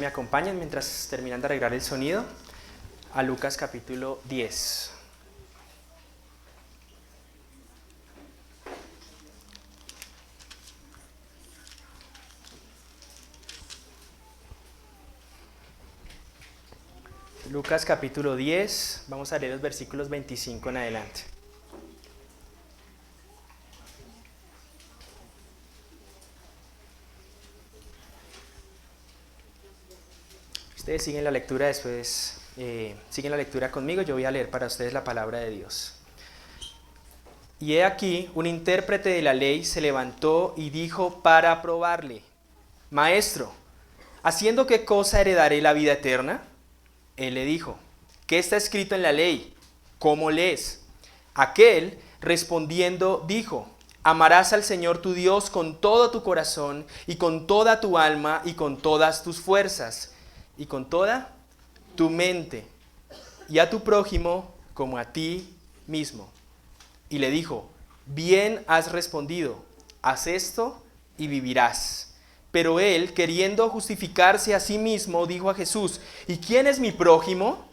Me acompañan mientras terminan de arreglar el sonido a Lucas capítulo 10. Lucas capítulo 10, vamos a leer los versículos 25 en adelante. Ustedes siguen la lectura después, siguen la lectura conmigo, yo voy a leer para ustedes la palabra de Dios. Y he aquí, un intérprete de la ley se levantó y dijo para probarle: Maestro, ¿haciendo qué cosa heredaré la vida eterna? Él le dijo: ¿qué está escrito en la ley? ¿Cómo lees? Aquel, respondiendo, dijo: amarás al Señor tu Dios con todo tu corazón y con toda tu alma y con todas tus fuerzas y con toda tu mente, y a tu prójimo como a ti mismo. Y le dijo: bien has respondido, haz esto y vivirás. Pero él, queriendo justificarse a sí mismo, dijo a Jesús: ¿y quién es mi prójimo?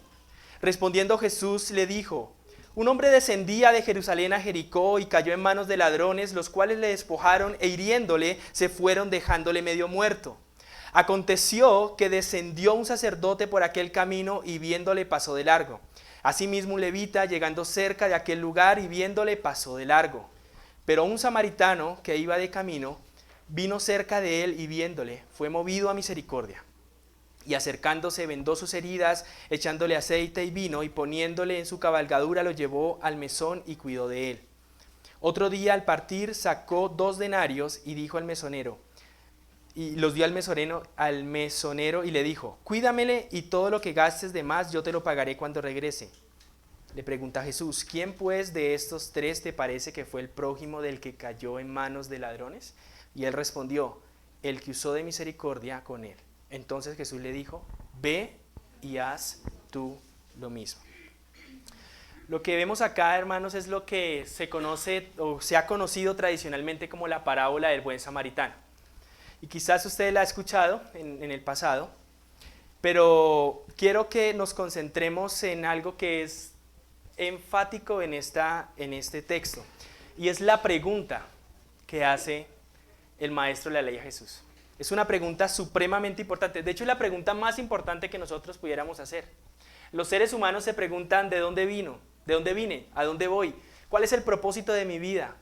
Respondiendo Jesús le dijo: un hombre descendía de Jerusalén a Jericó y cayó en manos de ladrones, los cuales le despojaron e hiriéndole se fueron dejándole medio muerto. Aconteció que descendió un sacerdote por aquel camino y viéndole pasó de largo. Asimismo un levita, llegando cerca de aquel lugar y viéndole pasó de largo. Pero un samaritano que iba de camino vino cerca de él y viéndole fue movido a misericordia. Y acercándose vendó sus heridas, echándole aceite y vino, y poniéndole en su cabalgadura lo llevó al mesón y cuidó de él. Otro día al partir sacó 2 denarios y dijo al mesonero, y los dio al mesonero y le dijo: cuídamele y todo lo que gastes de más yo te lo pagaré cuando regrese. Le pregunta Jesús: ¿quién pues de estos 3 te parece que fue el prójimo del que cayó en manos de ladrones? Y él respondió: el que usó de misericordia con él. Entonces Jesús le dijo: ve y haz tú lo mismo. Lo que vemos acá, hermanos, es lo que se conoce o se ha conocido tradicionalmente como la parábola del buen samaritano. Y quizás usted la ha escuchado en el pasado, pero quiero que nos concentremos en algo que es enfático en este texto, y es la pregunta que hace el maestro de la ley a Jesús. Es una pregunta supremamente importante, de hecho es la pregunta más importante que nosotros pudiéramos hacer. Los seres humanos se preguntan: ¿de dónde vino? ¿De dónde vine? ¿A dónde voy? ¿Cuál es el propósito de mi vida?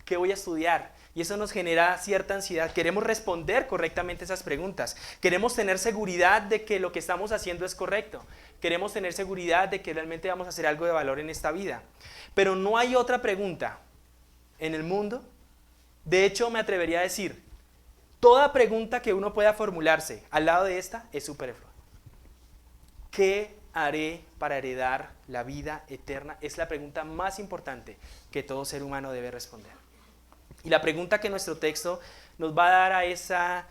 ¿Qué voy a estudiar? Y eso nos genera cierta ansiedad. Queremos responder correctamente esas preguntas. Queremos tener seguridad de que lo que estamos haciendo es correcto. Queremos tener seguridad de que realmente vamos a hacer algo de valor en esta vida. Pero no hay otra pregunta en el mundo. De hecho, me atrevería a decir, toda pregunta que uno pueda formularse al lado de esta es superflua. ¿Qué haré para heredar la vida eterna? Es la pregunta más importante que todo ser humano debe responder. Y la pregunta que nuestro texto nos va a dar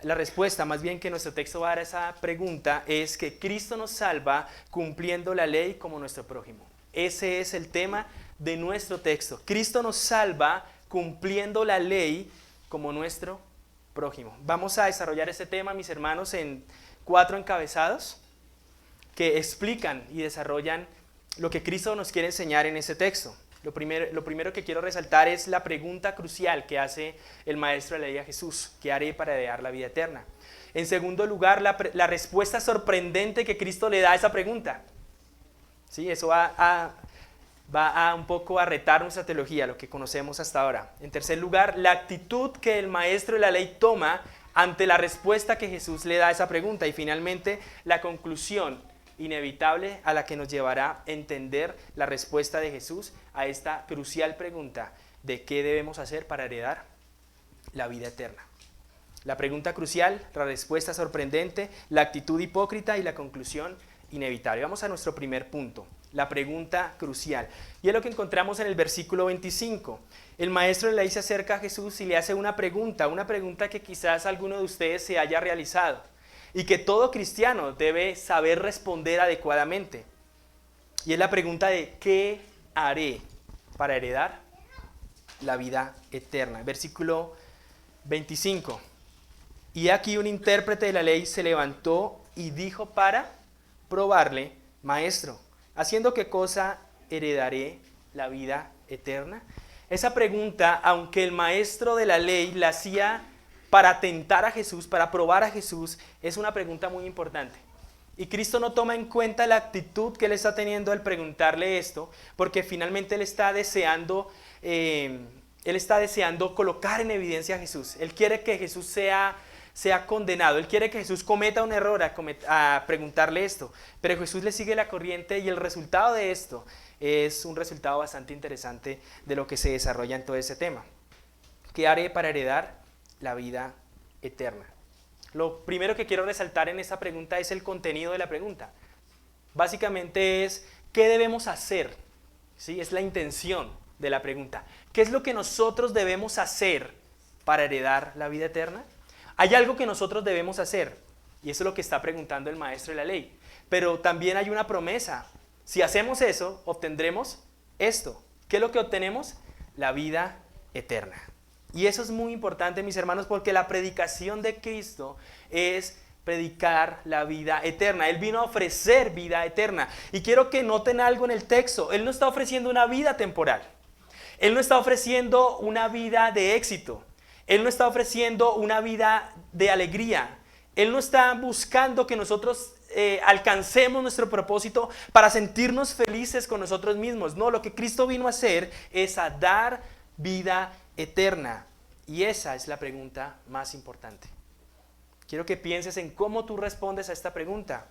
la respuesta más bien que nuestro texto va a dar a esa pregunta es que Cristo nos salva cumpliendo la ley como nuestro prójimo. Ese es el tema de nuestro texto. Cristo nos salva cumpliendo la ley como nuestro prójimo. Vamos a desarrollar este tema, mis hermanos, en 4 encabezados que explican y desarrollan lo que Cristo nos quiere enseñar en este texto. Lo primero que quiero resaltar es la pregunta crucial que hace el maestro de la ley a Jesús: ¿qué haré para heredar la vida eterna? En segundo lugar, la respuesta sorprendente que Cristo le da a esa pregunta. ¿Sí? Eso va un poco a retar nuestra teología, lo que conocemos hasta ahora. En tercer lugar, la actitud que el maestro de la ley toma ante la respuesta que Jesús le da a esa pregunta. Y finalmente, la conclusión inevitable a la que nos llevará a entender la respuesta de Jesús a esta crucial pregunta de qué debemos hacer para heredar la vida eterna. La pregunta crucial, la respuesta sorprendente, la actitud hipócrita y la conclusión inevitable. Vamos a nuestro primer punto, la pregunta crucial. Y es lo que encontramos en el versículo 25. El maestro de la ley se acerca a Jesús y le hace una pregunta que quizás alguno de ustedes se haya realizado y que todo cristiano debe saber responder adecuadamente. Y es la pregunta de ¿qué haré para heredar la vida eterna? Versículo 25. Y aquí un intérprete de la ley se levantó y dijo para probarle: Maestro, ¿haciendo qué cosa heredaré la vida eterna? Esa pregunta, aunque el maestro de la ley la hacía para tentar a Jesús, para probar a Jesús, es una pregunta muy importante. Y Cristo no toma en cuenta la actitud que él está teniendo al preguntarle esto, porque finalmente él está deseando colocar en evidencia a Jesús. Él quiere que Jesús sea condenado. Él quiere que Jesús cometa un error a preguntarle esto. Pero Jesús le sigue la corriente y el resultado de esto es un resultado bastante interesante de lo que se desarrolla en todo ese tema. ¿Qué haré para heredar la vida eterna? Lo primero que quiero resaltar en esta pregunta es el contenido de la pregunta. Básicamente es, ¿qué debemos hacer? ¿Sí? Es la intención de la pregunta. ¿Qué es lo que nosotros debemos hacer para heredar la vida eterna? Hay algo que nosotros debemos hacer, y eso es lo que está preguntando el maestro de la ley. Pero también hay una promesa. Si hacemos eso, obtendremos esto. ¿Qué es lo que obtenemos? La vida eterna. Y eso es muy importante, mis hermanos, porque la predicación de Cristo es predicar la vida eterna. Él vino a ofrecer vida eterna. Y quiero que noten algo en el texto. Él no está ofreciendo una vida temporal. Él no está ofreciendo una vida de éxito. Él no está ofreciendo una vida de alegría. Él no está buscando que nosotros alcancemos nuestro propósito para sentirnos felices con nosotros mismos. No, lo que Cristo vino a hacer es a dar vida eterna. Y esa es la pregunta más importante. Quiero que pienses en cómo tú respondes a esta pregunta.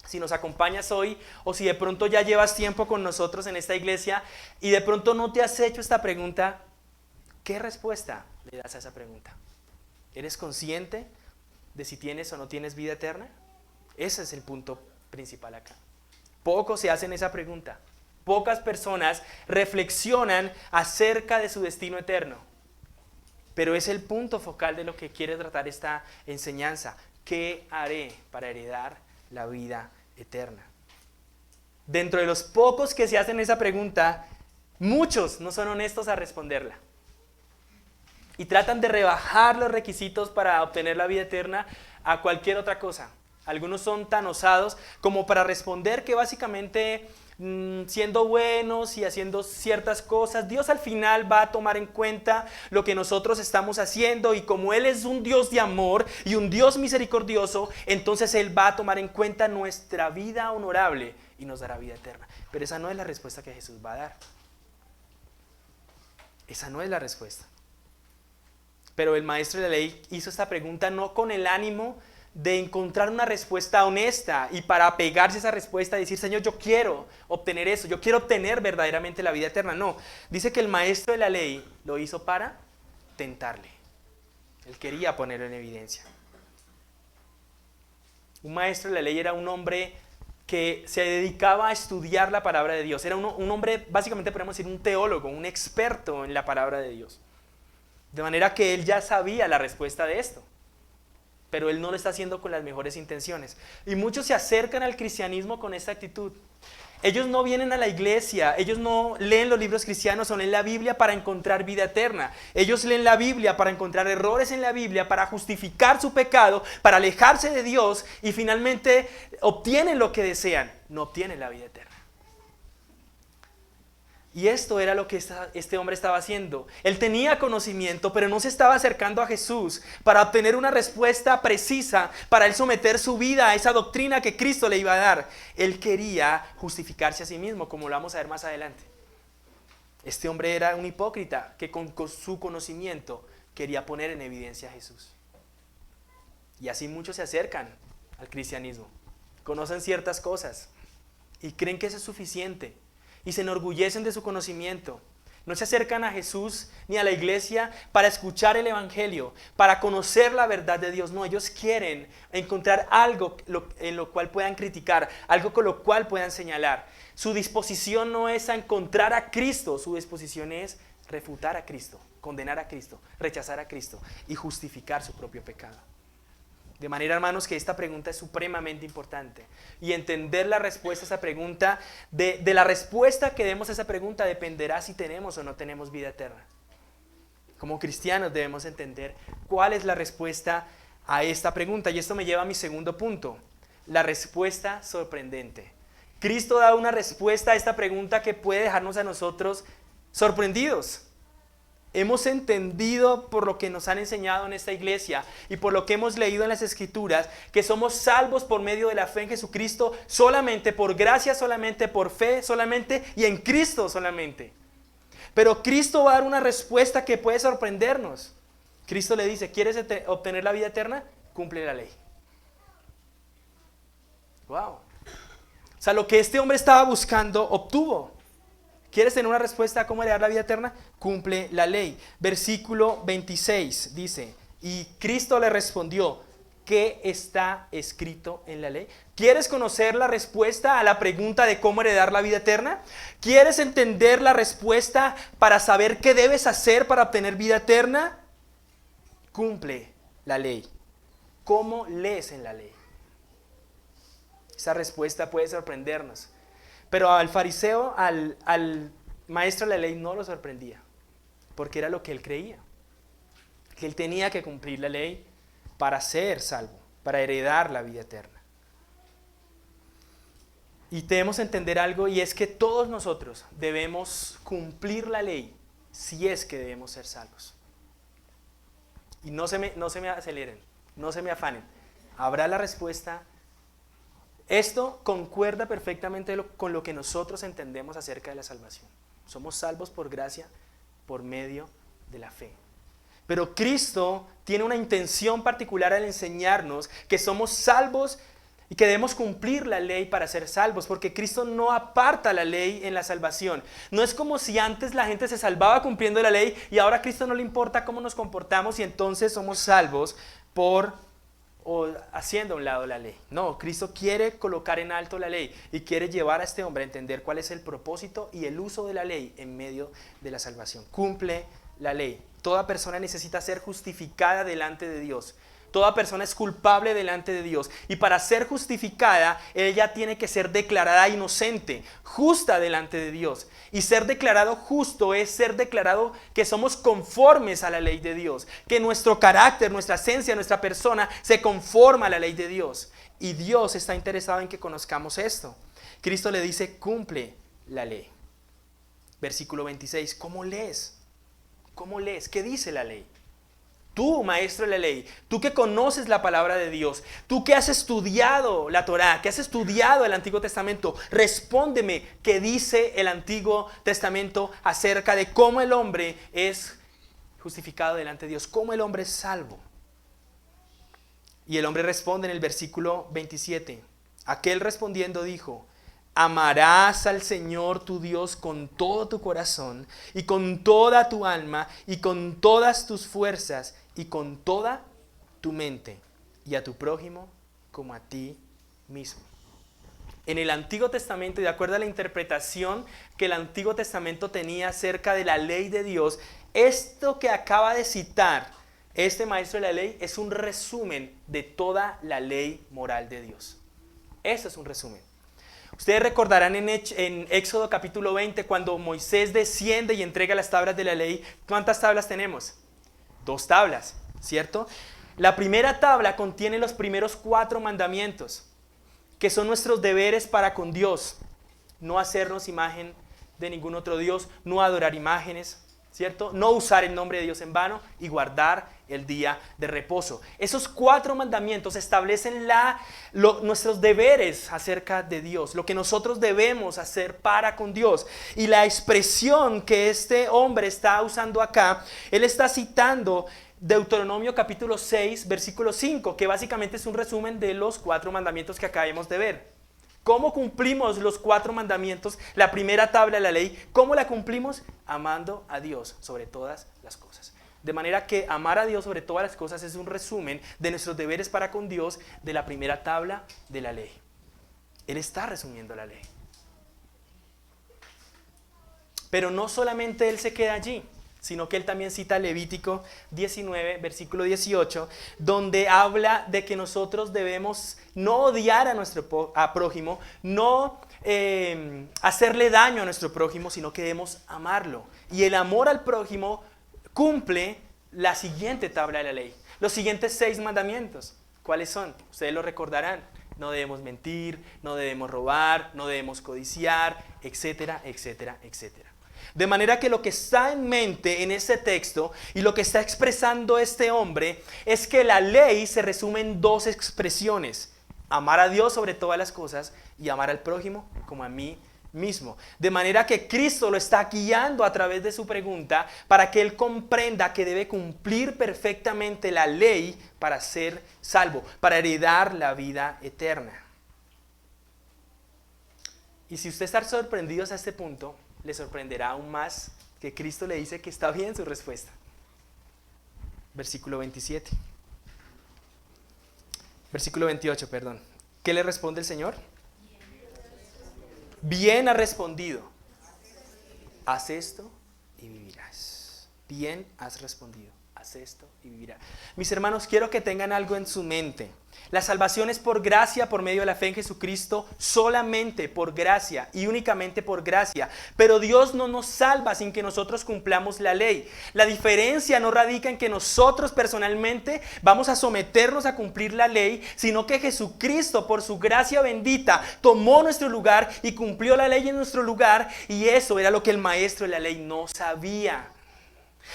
Si nos acompañas hoy o si de pronto ya llevas tiempo con nosotros en esta iglesia y de pronto no te has hecho esta pregunta, ¿qué respuesta le das a esa pregunta? ¿Eres consciente de si tienes o no tienes vida eterna? Ese es el punto principal acá. Pocos se hacen esa pregunta. Pocas personas reflexionan acerca de su destino eterno. Pero es el punto focal de lo que quiere tratar esta enseñanza. ¿Qué haré para heredar la vida eterna? Dentro de los pocos que se hacen esa pregunta, muchos no son honestos a responderla. Y tratan de rebajar los requisitos para obtener la vida eterna a cualquier otra cosa. Algunos son tan osados como para responder que básicamente siendo buenos y haciendo ciertas cosas, Dios al final va a tomar en cuenta lo que nosotros estamos haciendo, y como Él es un Dios de amor y un Dios misericordioso, entonces Él va a tomar en cuenta nuestra vida honorable y nos dará vida eterna. Pero esa no es la respuesta que Jesús va a dar. Esa no es la respuesta. Pero el maestro de la ley hizo esta pregunta no con el ánimo de encontrar una respuesta honesta y para apegarse a esa respuesta y decir: Señor, yo quiero obtener eso, yo quiero obtener verdaderamente la vida eterna. No, dice que el maestro de la ley lo hizo para tentarle. Él quería ponerlo en evidencia. Un maestro de la ley era un hombre que se dedicaba a estudiar la palabra de Dios. Era un hombre, básicamente podemos decir, un teólogo, un experto en la palabra de Dios. De manera que él ya sabía la respuesta de esto. Pero él no lo está haciendo con las mejores intenciones. Y muchos se acercan al cristianismo con esta actitud. Ellos no vienen a la iglesia, ellos no leen los libros cristianos o leen la Biblia para encontrar vida eterna. Ellos leen la Biblia para encontrar errores en la Biblia, para justificar su pecado, para alejarse de Dios, y finalmente obtienen lo que desean, no obtienen la vida eterna. Y esto era lo que este hombre estaba haciendo. Él tenía conocimiento, pero no se estaba acercando a Jesús para obtener una respuesta precisa, para él someter su vida a esa doctrina que Cristo le iba a dar. Él quería justificarse a sí mismo, como lo vamos a ver más adelante. Este hombre era un hipócrita que con su conocimiento quería poner en evidencia a Jesús. Y así muchos se acercan al cristianismo. Conocen ciertas cosas y creen que eso es suficiente. Y se enorgullecen de su conocimiento. No se acercan a Jesús ni a la iglesia para escuchar el evangelio, para conocer la verdad de Dios. No, ellos quieren encontrar algo en lo cual puedan criticar, algo con lo cual puedan señalar. Su disposición no es a encontrar a Cristo, su disposición es refutar a Cristo, condenar a Cristo, rechazar a Cristo y justificar su propio pecado. De manera, hermanos, que esta pregunta es supremamente importante. Y entender la respuesta a esa pregunta, de la respuesta que demos a esa pregunta, dependerá si tenemos o no tenemos vida eterna. Como cristianos debemos entender cuál es la respuesta a esta pregunta. Y esto me lleva a mi segundo punto, la respuesta sorprendente. Cristo da una respuesta a esta pregunta que puede dejarnos a nosotros sorprendidos. Hemos entendido por lo que nos han enseñado en esta iglesia y por lo que hemos leído en las Escrituras que somos salvos por medio de la fe en Jesucristo solamente, por gracia solamente, por fe solamente y en Cristo solamente. Pero Cristo va a dar una respuesta que puede sorprendernos. Cristo le dice, ¿quieres obtener la vida eterna? Cumple la ley. Wow. O sea, lo que este hombre estaba buscando, obtuvo. ¿Quieres tener una respuesta a cómo heredar la vida eterna? Cumple la ley. Versículo 26 dice, y Cristo le respondió, ¿qué está escrito en la ley? ¿Quieres conocer la respuesta a la pregunta de cómo heredar la vida eterna? ¿Quieres entender la respuesta para saber qué debes hacer para obtener vida eterna? Cumple la ley. ¿Cómo lees en la ley? Esa respuesta puede sorprendernos. Pero al fariseo, al maestro de la ley no lo sorprendía, porque era lo que él creía, que él tenía que cumplir la ley para ser salvo, para heredar la vida eterna. Y debemos entender algo, y es que todos nosotros debemos cumplir la ley si es que debemos ser salvos. Y no se me aceleren, no se me afanen. Habrá la respuesta. Esto concuerda perfectamente con lo que nosotros entendemos acerca de la salvación. Somos salvos por gracia, por medio de la fe. Pero Cristo tiene una intención particular al enseñarnos que somos salvos y que debemos cumplir la ley para ser salvos, porque Cristo no aparta la ley en la salvación. No es como si antes la gente se salvaba cumpliendo la ley y ahora a Cristo no le importa cómo nos comportamos y entonces somos salvos o haciendo a un lado la ley. No, Cristo quiere colocar en alto la ley y quiere llevar a este hombre a entender cuál es el propósito y el uso de la ley en medio de la salvación. Cumple la ley. Toda persona necesita ser justificada delante de Dios. Toda persona es culpable delante de Dios. Y para ser justificada, ella tiene que ser declarada inocente, justa delante de Dios. Y ser declarado justo es ser declarado que somos conformes a la ley de Dios. Que nuestro carácter, nuestra esencia, nuestra persona se conforma a la ley de Dios. Y Dios está interesado en que conozcamos esto. Cristo le dice, cumple la ley. Versículo 26, ¿cómo lees? ¿Cómo lees? ¿Qué dice la ley? Tú, maestro de la ley, tú que conoces la palabra de Dios, tú que has estudiado la Torá, que has estudiado el Antiguo Testamento, respóndeme qué dice el Antiguo Testamento acerca de cómo el hombre es justificado delante de Dios, cómo el hombre es salvo. Y el hombre responde en el versículo 27. Aquel respondiendo dijo, amarás al Señor tu Dios con todo tu corazón y con toda tu alma y con todas tus fuerzas y con toda tu mente y a tu prójimo como a ti mismo. En el Antiguo Testamento, y de acuerdo a la interpretación que el Antiguo Testamento tenía acerca de la ley de Dios, esto que acaba de citar este maestro de la ley es un resumen de toda la ley moral de Dios. Eso es un resumen. Ustedes recordarán en Éxodo capítulo 20, cuando Moisés desciende y entrega las tablas de la ley. ¿Cuántas tablas tenemos? 2 tablas, ¿cierto? La primera tabla contiene los primeros 4 mandamientos, que son nuestros deberes para con Dios. No hacernos imagen de ningún otro Dios, no adorar imágenes, ¿cierto? No usar el nombre de Dios en vano y guardar el día de reposo. Esos 4 mandamientos establecen nuestros deberes acerca de Dios, lo que nosotros debemos hacer para con Dios. Y la expresión que este hombre está usando acá, él está citando Deuteronomio capítulo 6, versículo 5, que básicamente es un resumen de los 4 mandamientos que acabamos de ver. ¿Cómo cumplimos los 4 mandamientos? La primera tabla de la ley, ¿cómo la cumplimos? Amando a Dios sobre todas las cosas. De manera que amar a Dios sobre todas las cosas es un resumen de nuestros deberes para con Dios de la primera tabla de la ley. Él está resumiendo la ley. Pero no solamente él se queda allí, sino que él también cita Levítico 19, versículo 18, donde habla de que nosotros debemos no odiar a nuestro prójimo, no hacerle daño a nuestro prójimo, sino que debemos amarlo. Y el amor al prójimo cumple la siguiente tabla de la ley. los siguientes 6 mandamientos. ¿Cuáles son? Ustedes lo recordarán. No debemos mentir, no debemos robar, no debemos codiciar, etcétera, etcétera, etcétera. De manera que lo que está en mente en este texto y lo que está expresando este hombre es que la ley se resume en 2 expresiones: amar a Dios sobre todas las cosas y amar al prójimo como a mí mismo. De manera que Cristo lo está guiando a través de su pregunta para que él comprenda que debe cumplir perfectamente la ley para ser salvo, para heredar la vida eterna. Y si usted está sorprendido a este punto, le sorprenderá aún más que Cristo le dice que está bien su respuesta. Versículo 27. Versículo 28, perdón. ¿Qué le responde el Señor? Bien ha respondido. Haz esto y vivirás. Bien has respondido. Haz esto y vivirás. Mis hermanos, quiero que tengan algo en su mente. La salvación es por gracia, por medio de la fe en Jesucristo, solamente por gracia y únicamente por gracia. Pero Dios no nos salva sin que nosotros cumplamos la ley. La diferencia no radica en que nosotros personalmente vamos a someternos a cumplir la ley, sino que Jesucristo, por su gracia bendita, tomó nuestro lugar y cumplió la ley en nuestro lugar, y eso era lo que el maestro de la ley no sabía.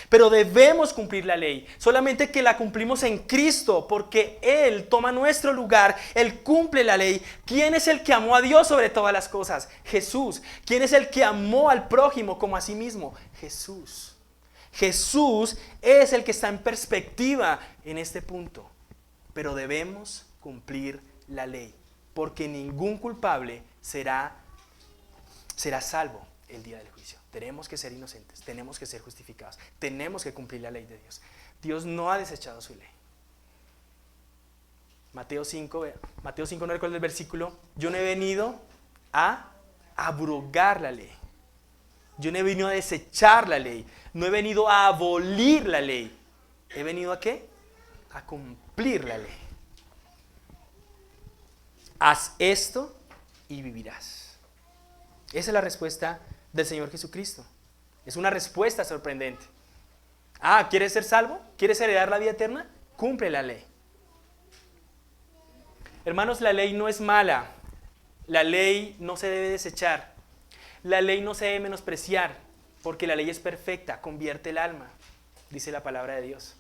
Pero debemos cumplir la ley, solamente que la cumplimos en Cristo, porque Él toma nuestro lugar, Él cumple la ley. ¿Quién es el que amó a Dios sobre todas las cosas? Jesús. ¿Quién es el que amó al prójimo como a sí mismo? Jesús. Jesús es el que está en perspectiva en este punto, pero debemos cumplir la ley, porque ningún culpable será salvo el día del juicio. Tenemos que ser inocentes, tenemos que ser justificados, tenemos que cumplir la ley de Dios. Dios no ha desechado su ley. Mateo 5, no recuerdo el versículo. Yo no he venido a abrogar la ley. Yo no he venido a desechar la ley. No he venido a abolir la ley. ¿He venido a qué? A cumplir la ley. Haz esto y vivirás. Esa es la respuesta del Señor Jesucristo. Es una respuesta sorprendente. ¿Quieres ser salvo? ¿Quieres heredar la vida eterna? Cumple la ley. Hermanos, la ley no es mala. La ley no se debe desechar. La ley no se debe menospreciar, porque la ley es perfecta, convierte el alma, dice la palabra de Dios.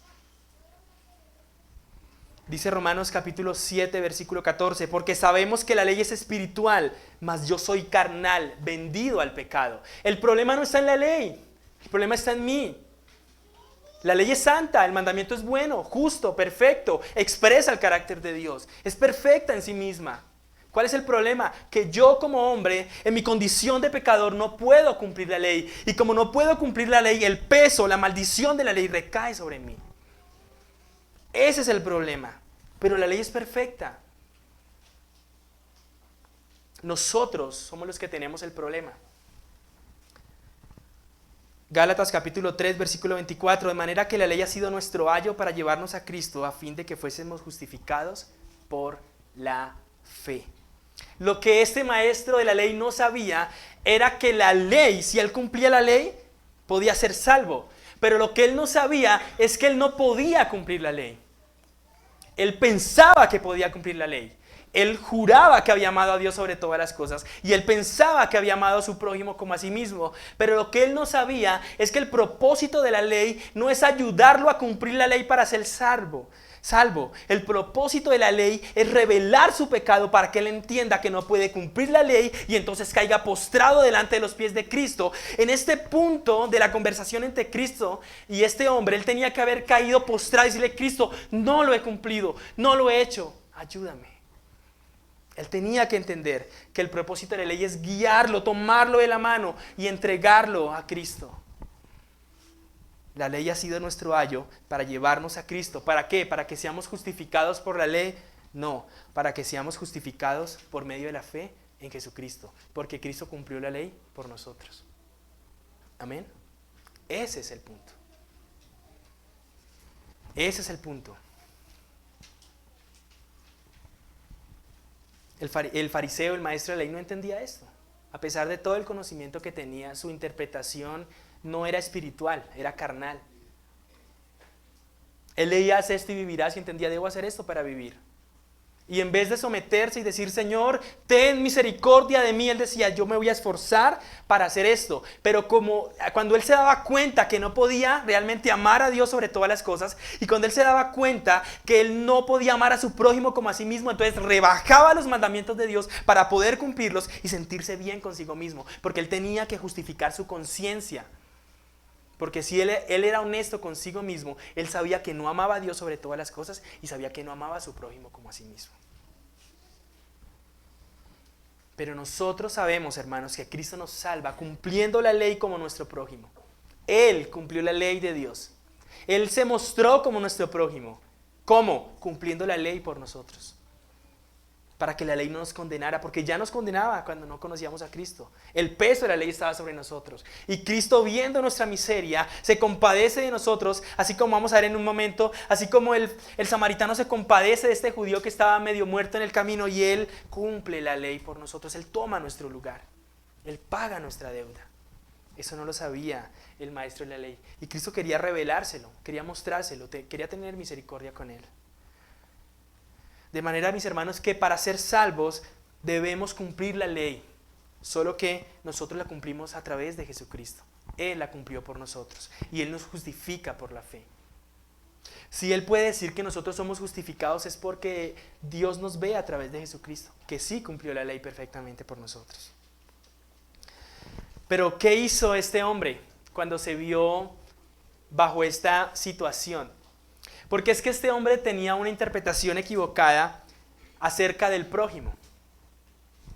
Dice Romanos capítulo 7, versículo 14, porque sabemos que la ley es espiritual, mas yo soy carnal, vendido al pecado. El problema no está en la ley, el problema está en mí. La ley es santa, el mandamiento es bueno, justo, perfecto, expresa el carácter de Dios, es perfecta en sí misma. ¿Cuál es el problema? Que yo como hombre, en mi condición de pecador, no puedo cumplir la ley. Y como no puedo cumplir la ley, el peso, la maldición de la ley recae sobre mí. Ese es el problema. Pero la ley es perfecta. Nosotros somos los que tenemos el problema. Gálatas capítulo 3, versículo 24. De manera que la ley ha sido nuestro ayo para llevarnos a Cristo, a fin de que fuésemos justificados por la fe. Lo que este maestro de la ley no sabía era que la ley, si él cumplía la ley, podía ser salvo. Pero lo que él no sabía es que él no podía cumplir la ley. Él pensaba que podía cumplir la ley. Él juraba que había amado a Dios sobre todas las cosas. Y él pensaba que había amado a su prójimo como a sí mismo. Pero lo que él no sabía es que el propósito de la ley no es ayudarlo a cumplir la ley para ser salvo. El propósito de la ley es revelar su pecado para que él entienda que no puede cumplir la ley y entonces caiga postrado delante de los pies de Cristo. En este punto de la conversación entre Cristo y este hombre, él tenía que haber caído postrado y decirle: Cristo, no lo he cumplido, no lo he hecho, ayúdame. Él tenía que entender que el propósito de la ley es guiarlo, tomarlo de la mano y entregarlo a Cristo. La ley ha sido nuestro ayo para llevarnos a Cristo. ¿Para qué? ¿Para que seamos justificados por la ley? No, para que seamos justificados por medio de la fe en Jesucristo. Porque Cristo cumplió la ley por nosotros. Amén. Ese es el punto. Ese es el punto. El fariseo, el maestro de la ley, no entendía esto. A pesar de todo el conocimiento que tenía, su interpretación no era espiritual, era carnal. Él leía: haz esto y vivirás, y entendía: debo hacer esto para vivir. Y en vez de someterse y decir: Señor, ten misericordia de mí, él decía: yo me voy a esforzar para hacer esto. Pero cuando él se daba cuenta que no podía realmente amar a Dios sobre todas las cosas, y cuando él se daba cuenta que él no podía amar a su prójimo como a sí mismo, entonces rebajaba los mandamientos de Dios para poder cumplirlos y sentirse bien consigo mismo, porque él tenía que justificar su conciencia. Porque si él era honesto consigo mismo, él sabía que no amaba a Dios sobre todas las cosas y sabía que no amaba a su prójimo como a sí mismo. Pero nosotros sabemos, hermanos, que Cristo nos salva cumpliendo la ley como nuestro prójimo. Él cumplió la ley de Dios. Él se mostró como nuestro prójimo. ¿Cómo? Cumpliendo la ley por nosotros. Para que la ley no nos condenara, porque ya nos condenaba cuando no conocíamos a Cristo. El peso de la ley estaba sobre nosotros. Y Cristo, viendo nuestra miseria, se compadece de nosotros, así como vamos a ver en un momento, así como el samaritano se compadece de este judío que estaba medio muerto en el camino, y Él cumple la ley por nosotros. Él toma nuestro lugar. Él paga nuestra deuda. Eso no lo sabía el maestro de la ley. Y Cristo quería revelárselo, quería mostrárselo, quería tener misericordia con Él. De manera, mis hermanos, que para ser salvos debemos cumplir la ley, solo que nosotros la cumplimos a través de Jesucristo. Él la cumplió por nosotros y Él nos justifica por la fe. Si Él puede decir que nosotros somos justificados, es porque Dios nos ve a través de Jesucristo, que sí cumplió la ley perfectamente por nosotros. Pero ¿qué hizo este hombre cuando se vio bajo esta situación? Porque es que este hombre tenía una interpretación equivocada acerca del prójimo.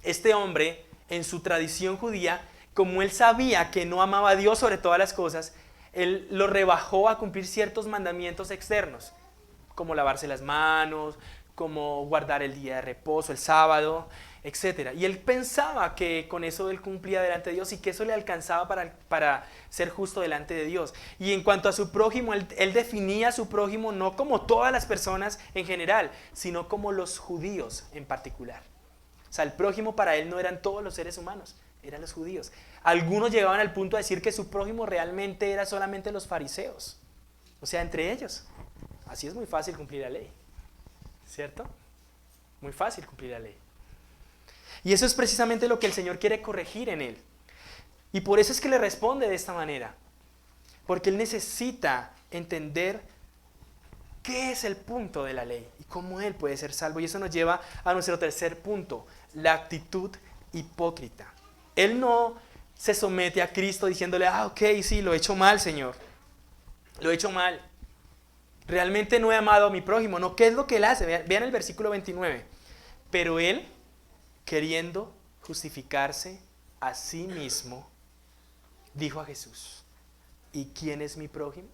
Este hombre, en su tradición judía, como él sabía que no amaba a Dios sobre todas las cosas, él lo rebajó a cumplir ciertos mandamientos externos, como lavarse las manos, como guardar el día de reposo, el sábado, etc. Y él pensaba que con eso él cumplía delante de Dios y que eso le alcanzaba para ser justo delante de Dios. Y en cuanto a su prójimo, él definía a su prójimo no como todas las personas en general, sino como los judíos en particular. O sea, el prójimo para él no eran todos los seres humanos, eran los judíos. Algunos llegaban al punto de decir que su prójimo realmente era solamente los fariseos, o sea, entre ellos. Así es muy fácil cumplir la ley, ¿cierto? Muy fácil cumplir la ley. Y eso es precisamente lo que el Señor quiere corregir en él. Y por eso es que le responde de esta manera. Porque él necesita entender qué es el punto de la ley y cómo él puede ser salvo. Y eso nos lleva a nuestro tercer punto, la actitud hipócrita. Él no se somete a Cristo diciéndole: ok, sí, lo he hecho mal, Señor. Lo he hecho mal. Realmente no he amado a mi prójimo. No, ¿qué es lo que él hace? Vean el versículo 29. Pero él, queriendo justificarse a sí mismo, dijo a Jesús: ¿y quién es mi prójimo?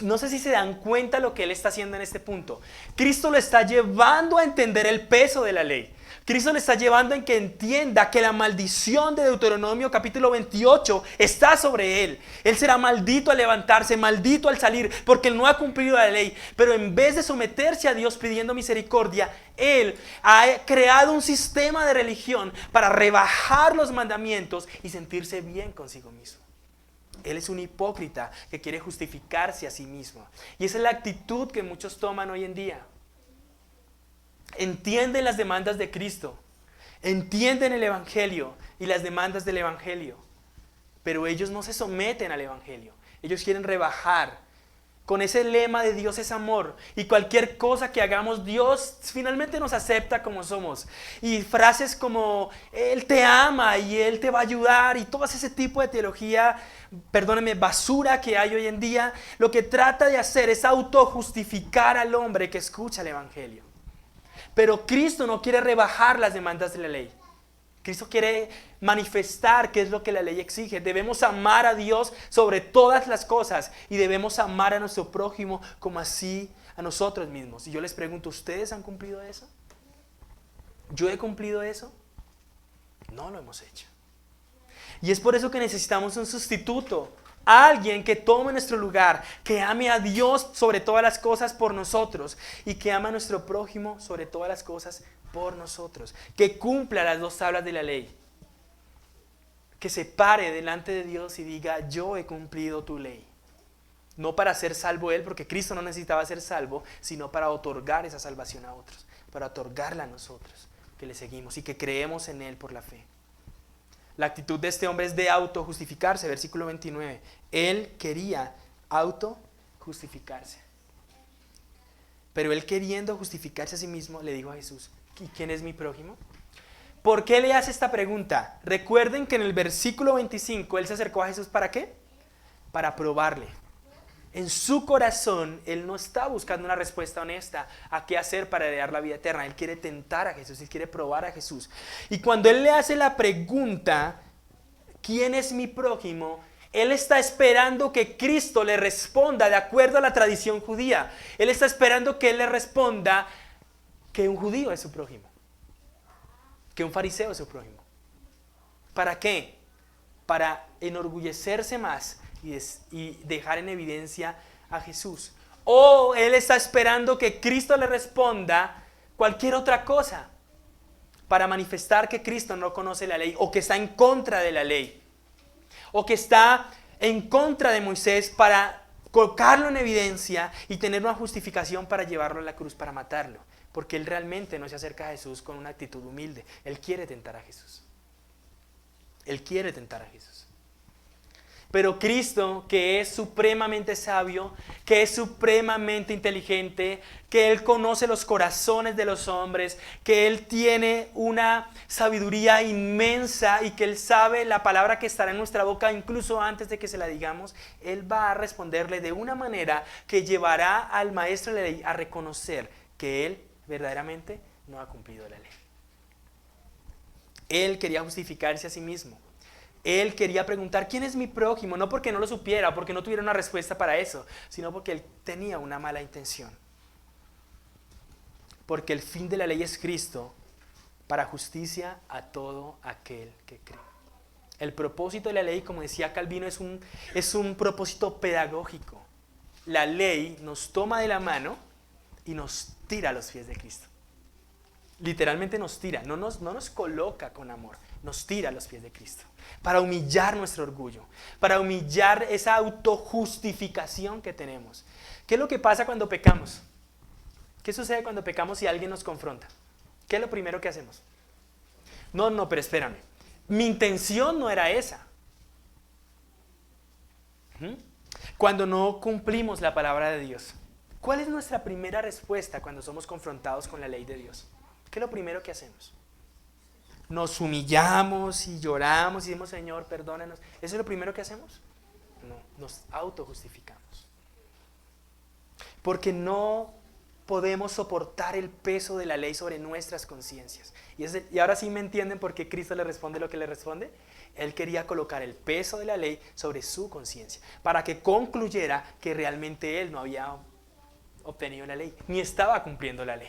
No sé si se dan cuenta lo que él está haciendo en este punto. Cristo lo está llevando a entender el peso de la ley. Cristo le está llevando en que entienda que la maldición de Deuteronomio capítulo 28 está sobre él. Él será maldito al levantarse, maldito al salir, porque él no ha cumplido la ley. Pero en vez de someterse a Dios pidiendo misericordia, él ha creado un sistema de religión para rebajar los mandamientos y sentirse bien consigo mismo. Él es un hipócrita que quiere justificarse a sí mismo. Y esa es la actitud que muchos toman hoy en día. Entienden las demandas de Cristo, entienden el Evangelio y las demandas del Evangelio, pero ellos no se someten al Evangelio. Ellos quieren rebajar con ese lema de Dios es amor, y cualquier cosa que hagamos, Dios finalmente nos acepta como somos. Y frases como Él te ama y Él te va a ayudar, y todo ese tipo de teología, perdónenme, basura que hay hoy en día, lo que trata de hacer es autojustificar al hombre que escucha el Evangelio. Pero Cristo no quiere rebajar las demandas de la ley. Cristo quiere manifestar qué es lo que la ley exige. Debemos amar a Dios sobre todas las cosas y debemos amar a nuestro prójimo como así a nosotros mismos. Y yo les pregunto, ¿ustedes han cumplido eso? ¿Yo he cumplido eso? No lo hemos hecho. Y es por eso que necesitamos un sustituto, alguien que tome nuestro lugar, que ame a Dios sobre todas las cosas por nosotros y que ama a nuestro prójimo sobre todas las cosas por nosotros, que cumpla las dos tablas de la ley, que se pare delante de Dios y diga: yo he cumplido tu ley, No para ser salvo él, porque Cristo no necesitaba ser salvo, sino para otorgar esa salvación a otros, para otorgarla a nosotros, que le seguimos y que creemos en él por la fe. La actitud de este hombre es de autojustificarse, versículo 29. Él quería autojustificarse. Pero él, queriendo justificarse a sí mismo, le dijo a Jesús, ¿y quién es mi prójimo? ¿Por qué le hace esta pregunta? Recuerden que en el versículo 25 él se acercó a Jesús, ¿para qué? Para probarle. En su corazón él no está buscando una respuesta honesta a qué hacer para heredar la vida eterna. Él quiere tentar a Jesús, él quiere probar a Jesús. Y cuando él le hace la pregunta, ¿quién es mi prójimo?, él está esperando que Cristo le responda de acuerdo a la tradición judía. Él está esperando que él le responda que un judío es su prójimo, que un fariseo es su prójimo. ¿Para qué? Para enorgullecerse más y dejar en evidencia a Jesús. O él está esperando que Cristo le responda cualquier otra cosa para manifestar que Cristo no conoce la ley, o que está en contra de la ley, o que está en contra de Moisés, para colocarlo en evidencia y tener una justificación para llevarlo a la cruz, para matarlo. Porque él realmente no se acerca a Jesús con una actitud humilde. Él quiere tentar a Jesús. Él quiere tentar a Jesús. Pero Cristo, que es supremamente sabio, que es supremamente inteligente, que Él conoce los corazones de los hombres, que Él tiene una sabiduría inmensa y que Él sabe la palabra que estará en nuestra boca incluso antes de que se la digamos, Él va a responderle de una manera que llevará al maestro de la ley a reconocer que Él verdaderamente no ha cumplido la ley. Él quería justificarse a sí mismo. Él quería preguntar, ¿quién es mi prójimo? No porque no lo supiera, porque no tuviera una respuesta para eso, sino porque él tenía una mala intención. Porque el fin de la ley es Cristo, para justicia a todo aquel que cree. El propósito de la ley, como decía Calvino, es un propósito pedagógico. La ley nos toma de la mano y nos tira a los pies de Cristo. Literalmente nos tira, no nos coloca con amor, nos tira a los pies de Cristo, para humillar nuestro orgullo, para humillar esa autojustificación que tenemos. ¿Qué es lo que pasa cuando pecamos? ¿Qué sucede cuando pecamos y alguien nos confronta? ¿Qué es lo primero que hacemos? No, pero espérame, mi intención no era esa. Cuando no cumplimos la palabra de Dios, ¿cuál es nuestra primera respuesta cuando somos confrontados con la ley de Dios? ¿Qué es lo primero que hacemos? Nos humillamos y lloramos y decimos, Señor, perdónanos. ¿Eso es lo primero que hacemos? No, nos autojustificamos. Porque no podemos soportar el peso de la ley sobre nuestras conciencias. Y ahora sí me entienden por qué Cristo le responde lo que le responde. Él quería colocar el peso de la ley sobre su conciencia, para que concluyera que realmente él no había obtenido la ley, ni estaba cumpliendo la ley.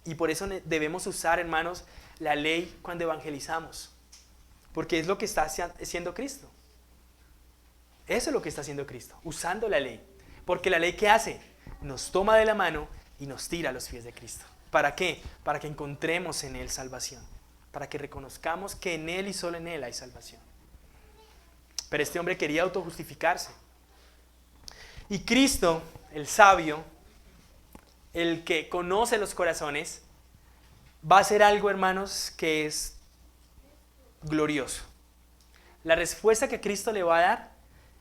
Y por eso debemos usar, hermanos, la ley cuando evangelizamos. Porque es lo que está haciendo Cristo. Eso es lo que está haciendo Cristo, usando la ley. Porque la ley, ¿qué hace? Nos toma de la mano y nos tira a los pies de Cristo. ¿Para qué? Para que encontremos en Él salvación. Para que reconozcamos que en Él y solo en Él hay salvación. Pero este hombre quería autojustificarse. Y Cristo, el sabio, el que conoce los corazones, va a hacer algo, hermanos, que es glorioso. La respuesta que Cristo le va a dar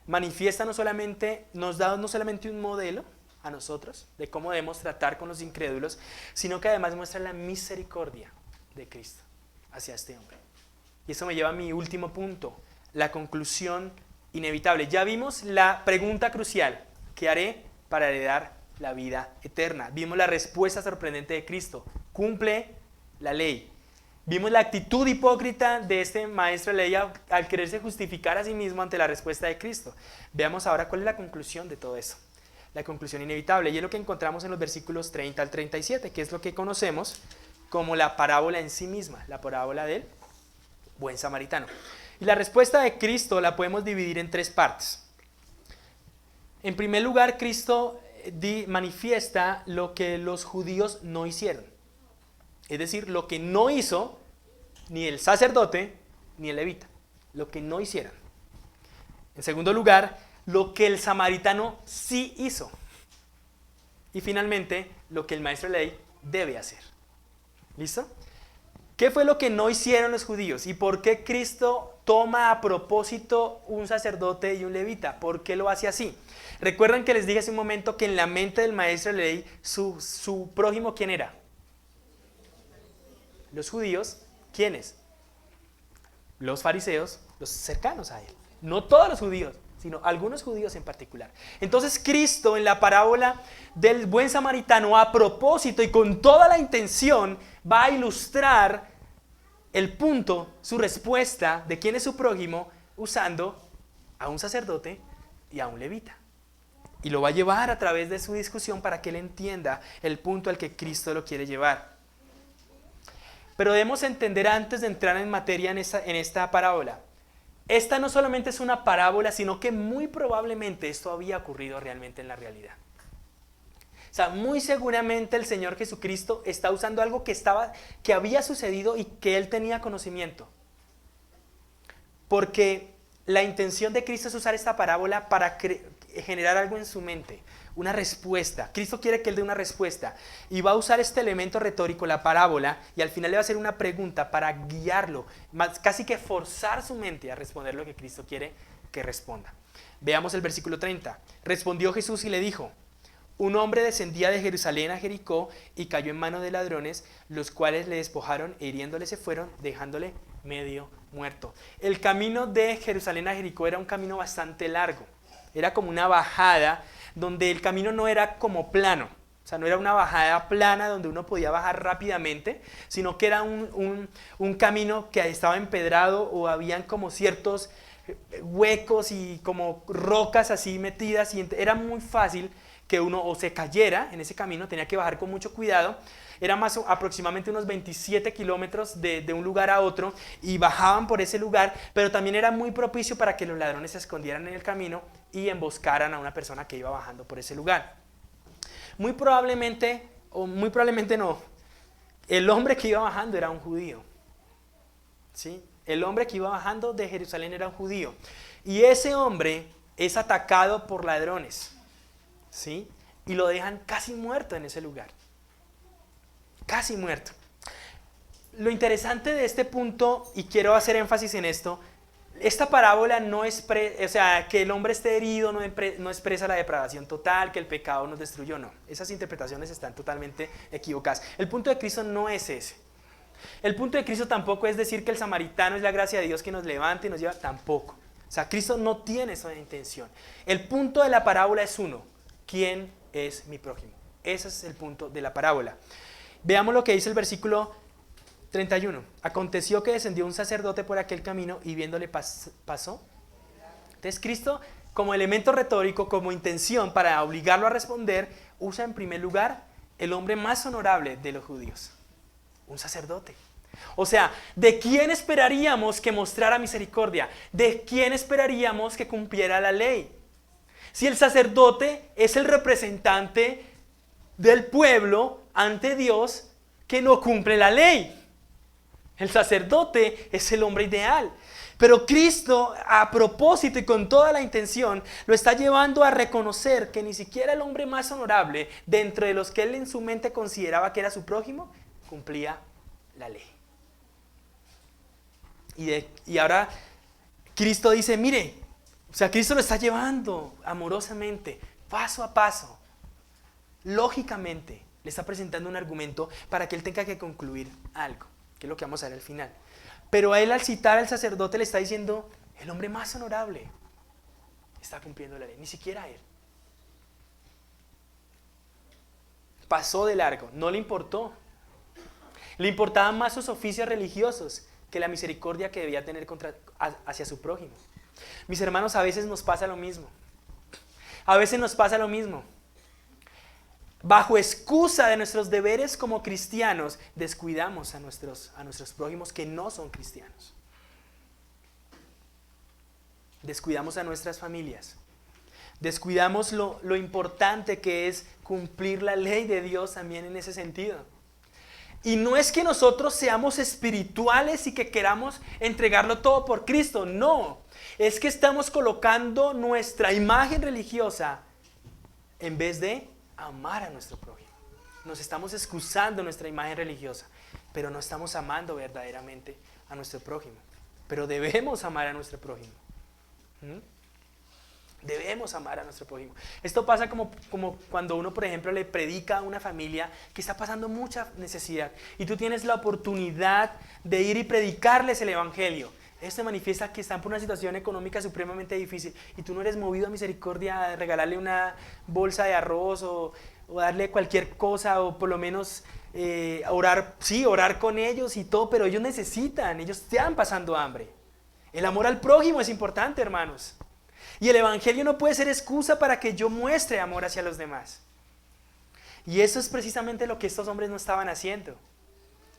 manifiesta nos da no solamente un modelo a nosotros de cómo debemos tratar con los incrédulos, sino que además muestra la misericordia de Cristo hacia este hombre. Y eso me lleva a mi último punto, la conclusión inevitable. Ya vimos la pregunta crucial, ¿qué haré para heredar la vida eterna? Vimos la respuesta sorprendente de Cristo, cumple la ley. Vimos la actitud hipócrita de este maestro de ley al quererse justificar a sí mismo ante la respuesta de Cristo. Veamos ahora cuál es la conclusión de todo eso, la conclusión inevitable, y es lo que encontramos en los versículos 30 al 37, que es lo que conocemos como la parábola en sí misma, la parábola del buen samaritano. Y la respuesta de Cristo la podemos dividir en tres partes. En primer lugar, Cristo manifiesta lo que los judíos no hicieron. Es decir, lo que no hizo ni el sacerdote ni el levita. Lo que no hicieron. En segundo lugar, lo que el samaritano sí hizo. Y finalmente, lo que el maestro de la ley debe hacer. ¿Listo? ¿Qué fue lo que no hicieron los judíos? ¿Y por qué Cristo toma a propósito un sacerdote y un levita? ¿Por qué lo hace así? Recuerdan que les dije hace un momento que en la mente del maestro de la ley, su prójimo, ¿quién era? Los judíos. ¿Quiénes? Los fariseos, los cercanos a él. No todos los judíos, sino algunos judíos en particular. Entonces Cristo en la parábola del buen samaritano, a propósito y con toda la intención, va a ilustrar el punto, su respuesta de quién es su prójimo, usando a un sacerdote y a un levita. Y lo va a llevar a través de su discusión para que él entienda el punto al que Cristo lo quiere llevar. Pero debemos entender antes de entrar en materia en esta parábola. Esta no solamente es una parábola, sino que muy probablemente esto había ocurrido realmente en la realidad. O sea, muy seguramente el Señor Jesucristo está usando algo que había sucedido y que él tenía conocimiento. Porque la intención de Cristo es usar esta parábola para generar algo en su mente, una respuesta. Cristo quiere que él dé una respuesta y va a usar este elemento retórico, la parábola, y al final le va a hacer una pregunta para guiarlo, casi que forzar su mente a responder lo que Cristo quiere que responda. Veamos el versículo 30. Respondió Jesús y le dijo: un hombre descendía de Jerusalén a Jericó y cayó en manos de ladrones, los cuales le despojaron e hiriéndole se fueron, dejándole medio muerto. El camino de Jerusalén a Jericó era un camino bastante largo. Era como una bajada donde el camino no era como plano. O sea, no era una bajada plana donde uno podía bajar rápidamente, sino que era un camino que estaba empedrado o habían como ciertos huecos y como rocas así metidas, y era muy fácil que uno o se cayera en ese camino, tenía que bajar con mucho cuidado. Era aproximadamente unos 27 kilómetros de un lugar a otro y bajaban por ese lugar, pero también era muy propicio para que los ladrones se escondieran en el camino y emboscaran a una persona que iba bajando por ese lugar. Muy probablemente, o muy probablemente no, el hombre que iba bajando era un judío. ¿Sí? El hombre que iba bajando de Jerusalén era un judío. Y ese hombre es atacado por ladrones. ¿Sí? Y lo dejan casi muerto en ese lugar. Casi muerto. Lo interesante de este punto, y quiero hacer énfasis en esto, esta parábola no expresa, o sea, que el hombre esté herido no expresa la depravación total, que el pecado nos destruyó, no. Esas interpretaciones están totalmente equivocadas. El punto de Cristo no es ese. El punto de Cristo tampoco es decir que el samaritano es la gracia de Dios que nos levanta y nos lleva, tampoco. O sea, Cristo no tiene esa intención. El punto de la parábola es uno: ¿quién es mi prójimo? Ese es el punto de la parábola. Veamos lo que dice el versículo 31. Aconteció que descendió un sacerdote por aquel camino y viéndole pasó. Entonces Cristo, como elemento retórico, como intención para obligarlo a responder, usa en primer lugar el hombre más honorable de los judíos, un sacerdote. O sea, ¿de quién esperaríamos que mostrara misericordia? ¿De quién esperaríamos que cumpliera la ley? Si el sacerdote es el representante del pueblo ante Dios que no cumple la ley. El sacerdote es el hombre ideal. Pero Cristo, a propósito y con toda la intención, lo está llevando a reconocer que ni siquiera el hombre más honorable, dentro de los que él en su mente consideraba que era su prójimo, cumplía la ley. Y ahora Cristo dice, mire, o sea, Cristo lo está llevando amorosamente, paso a paso, lógicamente. Le está presentando un argumento para que él tenga que concluir algo, que es lo que vamos a ver al final. Pero a él, al citar al sacerdote, le está diciendo, el hombre más honorable está cumpliendo la ley, ni siquiera él. Pasó de largo, no le importó. Le importaban más sus oficios religiosos que la misericordia que debía tener hacia su prójimo. Mis hermanos, a veces nos pasa lo mismo. A veces nos pasa lo mismo. Bajo excusa de nuestros deberes como cristianos, descuidamos a nuestros prójimos que no son cristianos. Descuidamos a nuestras familias. Descuidamos lo importante que es cumplir la ley de Dios también en ese sentido. Y no es que nosotros seamos espirituales y que queramos entregarlo todo por Cristo, no. Es que estamos colocando nuestra imagen religiosa en vez de amar a nuestro prójimo. Nos estamos excusando nuestra imagen religiosa, pero no estamos amando verdaderamente a nuestro prójimo. Pero debemos amar a nuestro prójimo. Debemos amar a nuestro prójimo. Esto pasa como cuando uno, por ejemplo, le predica a una familia que está pasando mucha necesidad y tú tienes la oportunidad de ir y predicarles el evangelio. Esto manifiesta que están por una situación económica supremamente difícil y tú no eres movido a misericordia de regalarle una bolsa de arroz o darle cualquier cosa o por lo menos orar con ellos y todo, pero ellos necesitan, ellos están pasando hambre. El amor al prójimo es importante, hermanos. Y el evangelio no puede ser excusa para que yo muestre amor hacia los demás. Y eso es precisamente lo que estos hombres no estaban haciendo.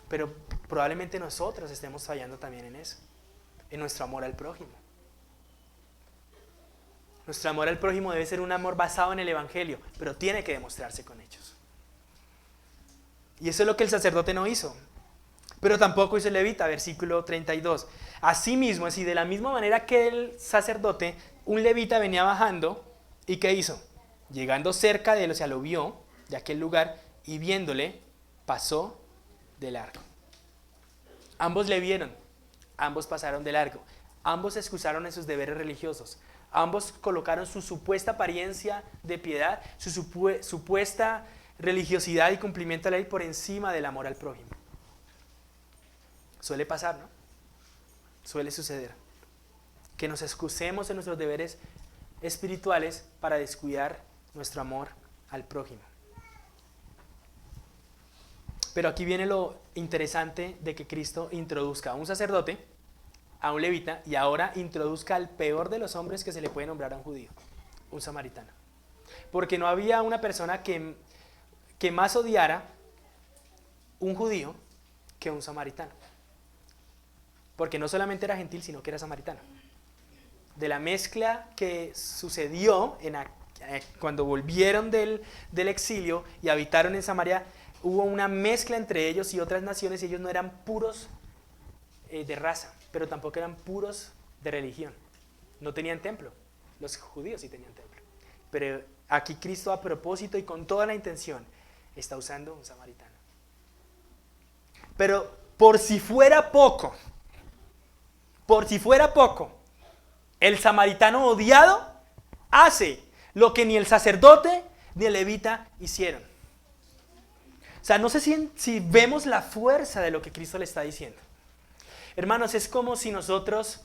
Pero probablemente nosotros estemos fallando también en eso, en nuestro amor al prójimo. Nuestro amor al prójimo debe ser un amor basado en el evangelio, pero tiene que demostrarse con hechos. Y eso es lo que el sacerdote no hizo. Pero tampoco hizo el levita, versículo 32. Asimismo, así de la misma manera que el sacerdote, un levita venía bajando, ¿y qué hizo? Llegando cerca de él, o sea, lo vio de aquel lugar, y viéndole, pasó de largo. Ambos le vieron, ambos pasaron de largo, ambos se excusaron en sus deberes religiosos, ambos colocaron su supuesta apariencia de piedad, su supuesta religiosidad y cumplimiento de la ley por encima del amor al prójimo. Suele pasar, ¿no? Suele suceder. Que nos excusemos en nuestros deberes espirituales para descuidar nuestro amor al prójimo. Pero aquí viene lo interesante de que Cristo introduzca a un sacerdote, a un levita, y ahora introduzca al peor de los hombres que se le puede nombrar a un judío, un samaritano. Porque no había una persona que más odiara un judío que un samaritano. Porque no solamente era gentil, sino que era samaritano. De la mezcla que sucedió cuando volvieron del exilio y habitaron en Samaria, hubo una mezcla entre ellos y otras naciones, y ellos no eran puros de raza, pero tampoco eran puros de religión. No tenían templo. Los judíos sí tenían templo. Pero aquí Cristo, a propósito y con toda la intención, está usando un samaritano. Pero por si fuera poco, el samaritano odiado hace lo que ni el sacerdote ni el levita hicieron. O sea, no sé si vemos la fuerza de lo que Cristo le está diciendo. Hermanos, es como si nosotros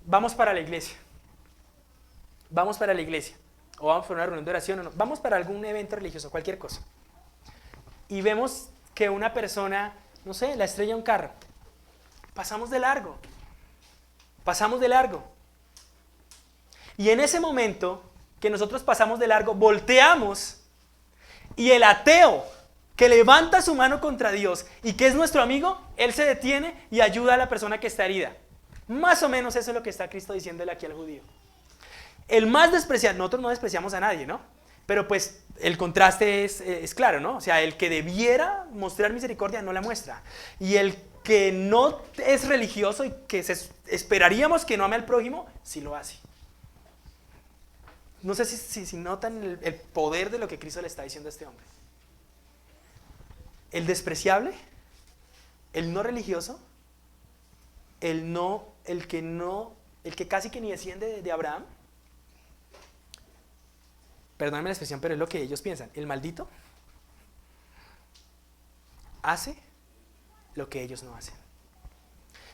vamos para la iglesia, o vamos para una reunión de oración, o no, vamos para algún evento religioso, cualquier cosa, y vemos que una persona, no sé, la estrella un carro, pasamos de largo, y en ese momento que nosotros pasamos de largo, volteamos, y el ateo que levanta su mano contra Dios y que es nuestro amigo, él se detiene y ayuda a la persona que está herida. Más o menos eso es lo que está Cristo diciéndole aquí al judío. El más despreciado, nosotros no despreciamos a nadie, ¿no? Pero pues el contraste es claro, ¿no? O sea, el que debiera mostrar misericordia no la muestra. Y el que no es religioso y que esperaríamos que no ame al prójimo, sí lo hace. No sé si notan el poder de lo que Cristo le está diciendo a este hombre. El despreciable, el no religioso, el que casi que ni desciende de Abraham, perdónenme la expresión, pero es lo que ellos piensan, el maldito hace lo que ellos no hacen.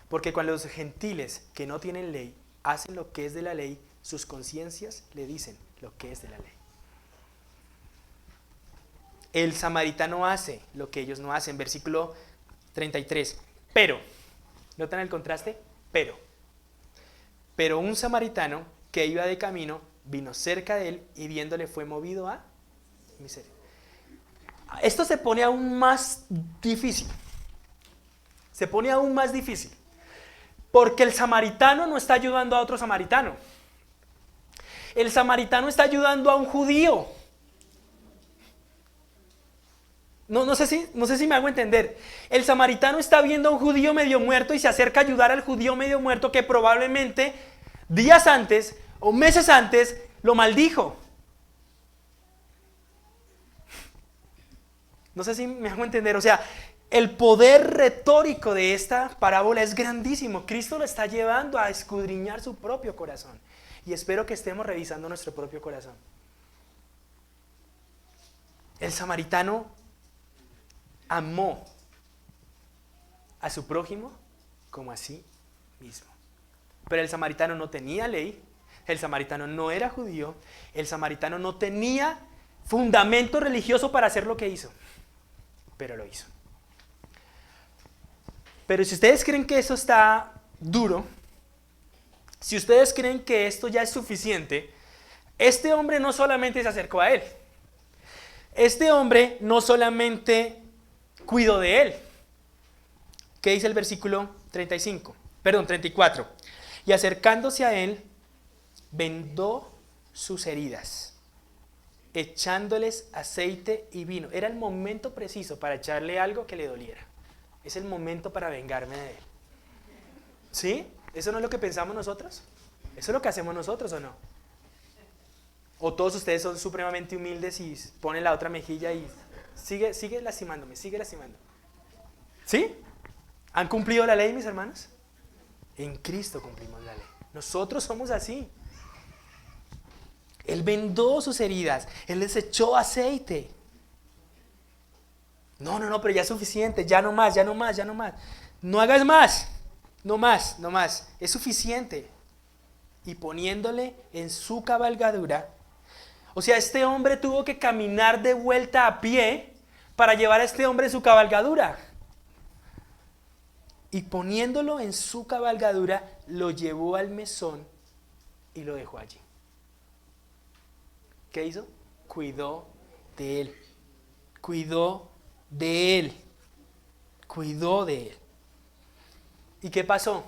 Porque cuando los gentiles que no tienen ley hacen lo que es de la ley, sus conciencias le dicen lo que es de la ley. El samaritano hace lo que ellos no hacen. Versículo 33. Pero, ¿notan el contraste? Pero un samaritano que iba de camino vino cerca de él y viéndole fue movido a misericordia. Esto se pone aún más difícil. Porque el samaritano no está ayudando a otro samaritano. El samaritano está ayudando a un judío. No sé si me hago entender. El samaritano está viendo a un judío medio muerto y se acerca a ayudar al judío medio muerto que probablemente días antes o meses antes lo maldijo. No sé si me hago entender. O sea, el poder retórico de esta parábola es grandísimo. Cristo lo está llevando a escudriñar su propio corazón. Y espero que estemos revisando nuestro propio corazón. El samaritano amó a su prójimo como a sí mismo. Pero el samaritano no tenía ley, el samaritano no era judío, el samaritano no tenía fundamento religioso para hacer lo que hizo, pero lo hizo. Pero si ustedes creen que eso está duro, si ustedes creen que esto ya es suficiente, este hombre no solamente se acercó a él, este hombre no solamente cuidó de él. ¿Qué dice el versículo 34? Y acercándose a él, vendó sus heridas, echándoles aceite y vino. Era el momento preciso para echarle algo que le doliera. Es el momento para vengarme de él. ¿Sí? ¿Eso no es lo que pensamos nosotros? ¿Eso es lo que hacemos nosotros o no? ¿O todos ustedes son supremamente humildes y ponen la otra mejilla y sigue lastimándome, sigue lastimando? ¿Sí? ¿Han cumplido la ley, mis hermanos? En Cristo cumplimos la ley. Nosotros somos así. Él vendó sus heridas, Él les echó aceite. No, pero ya es suficiente, ya no más. No hagas más, no más, es suficiente. Y poniéndole en su cabalgadura, o sea, este hombre tuvo que caminar de vuelta a pie para llevar a este hombre en su cabalgadura. Y poniéndolo en su cabalgadura, lo llevó al mesón y lo dejó allí. ¿Qué hizo? Cuidó de él. ¿Y qué pasó?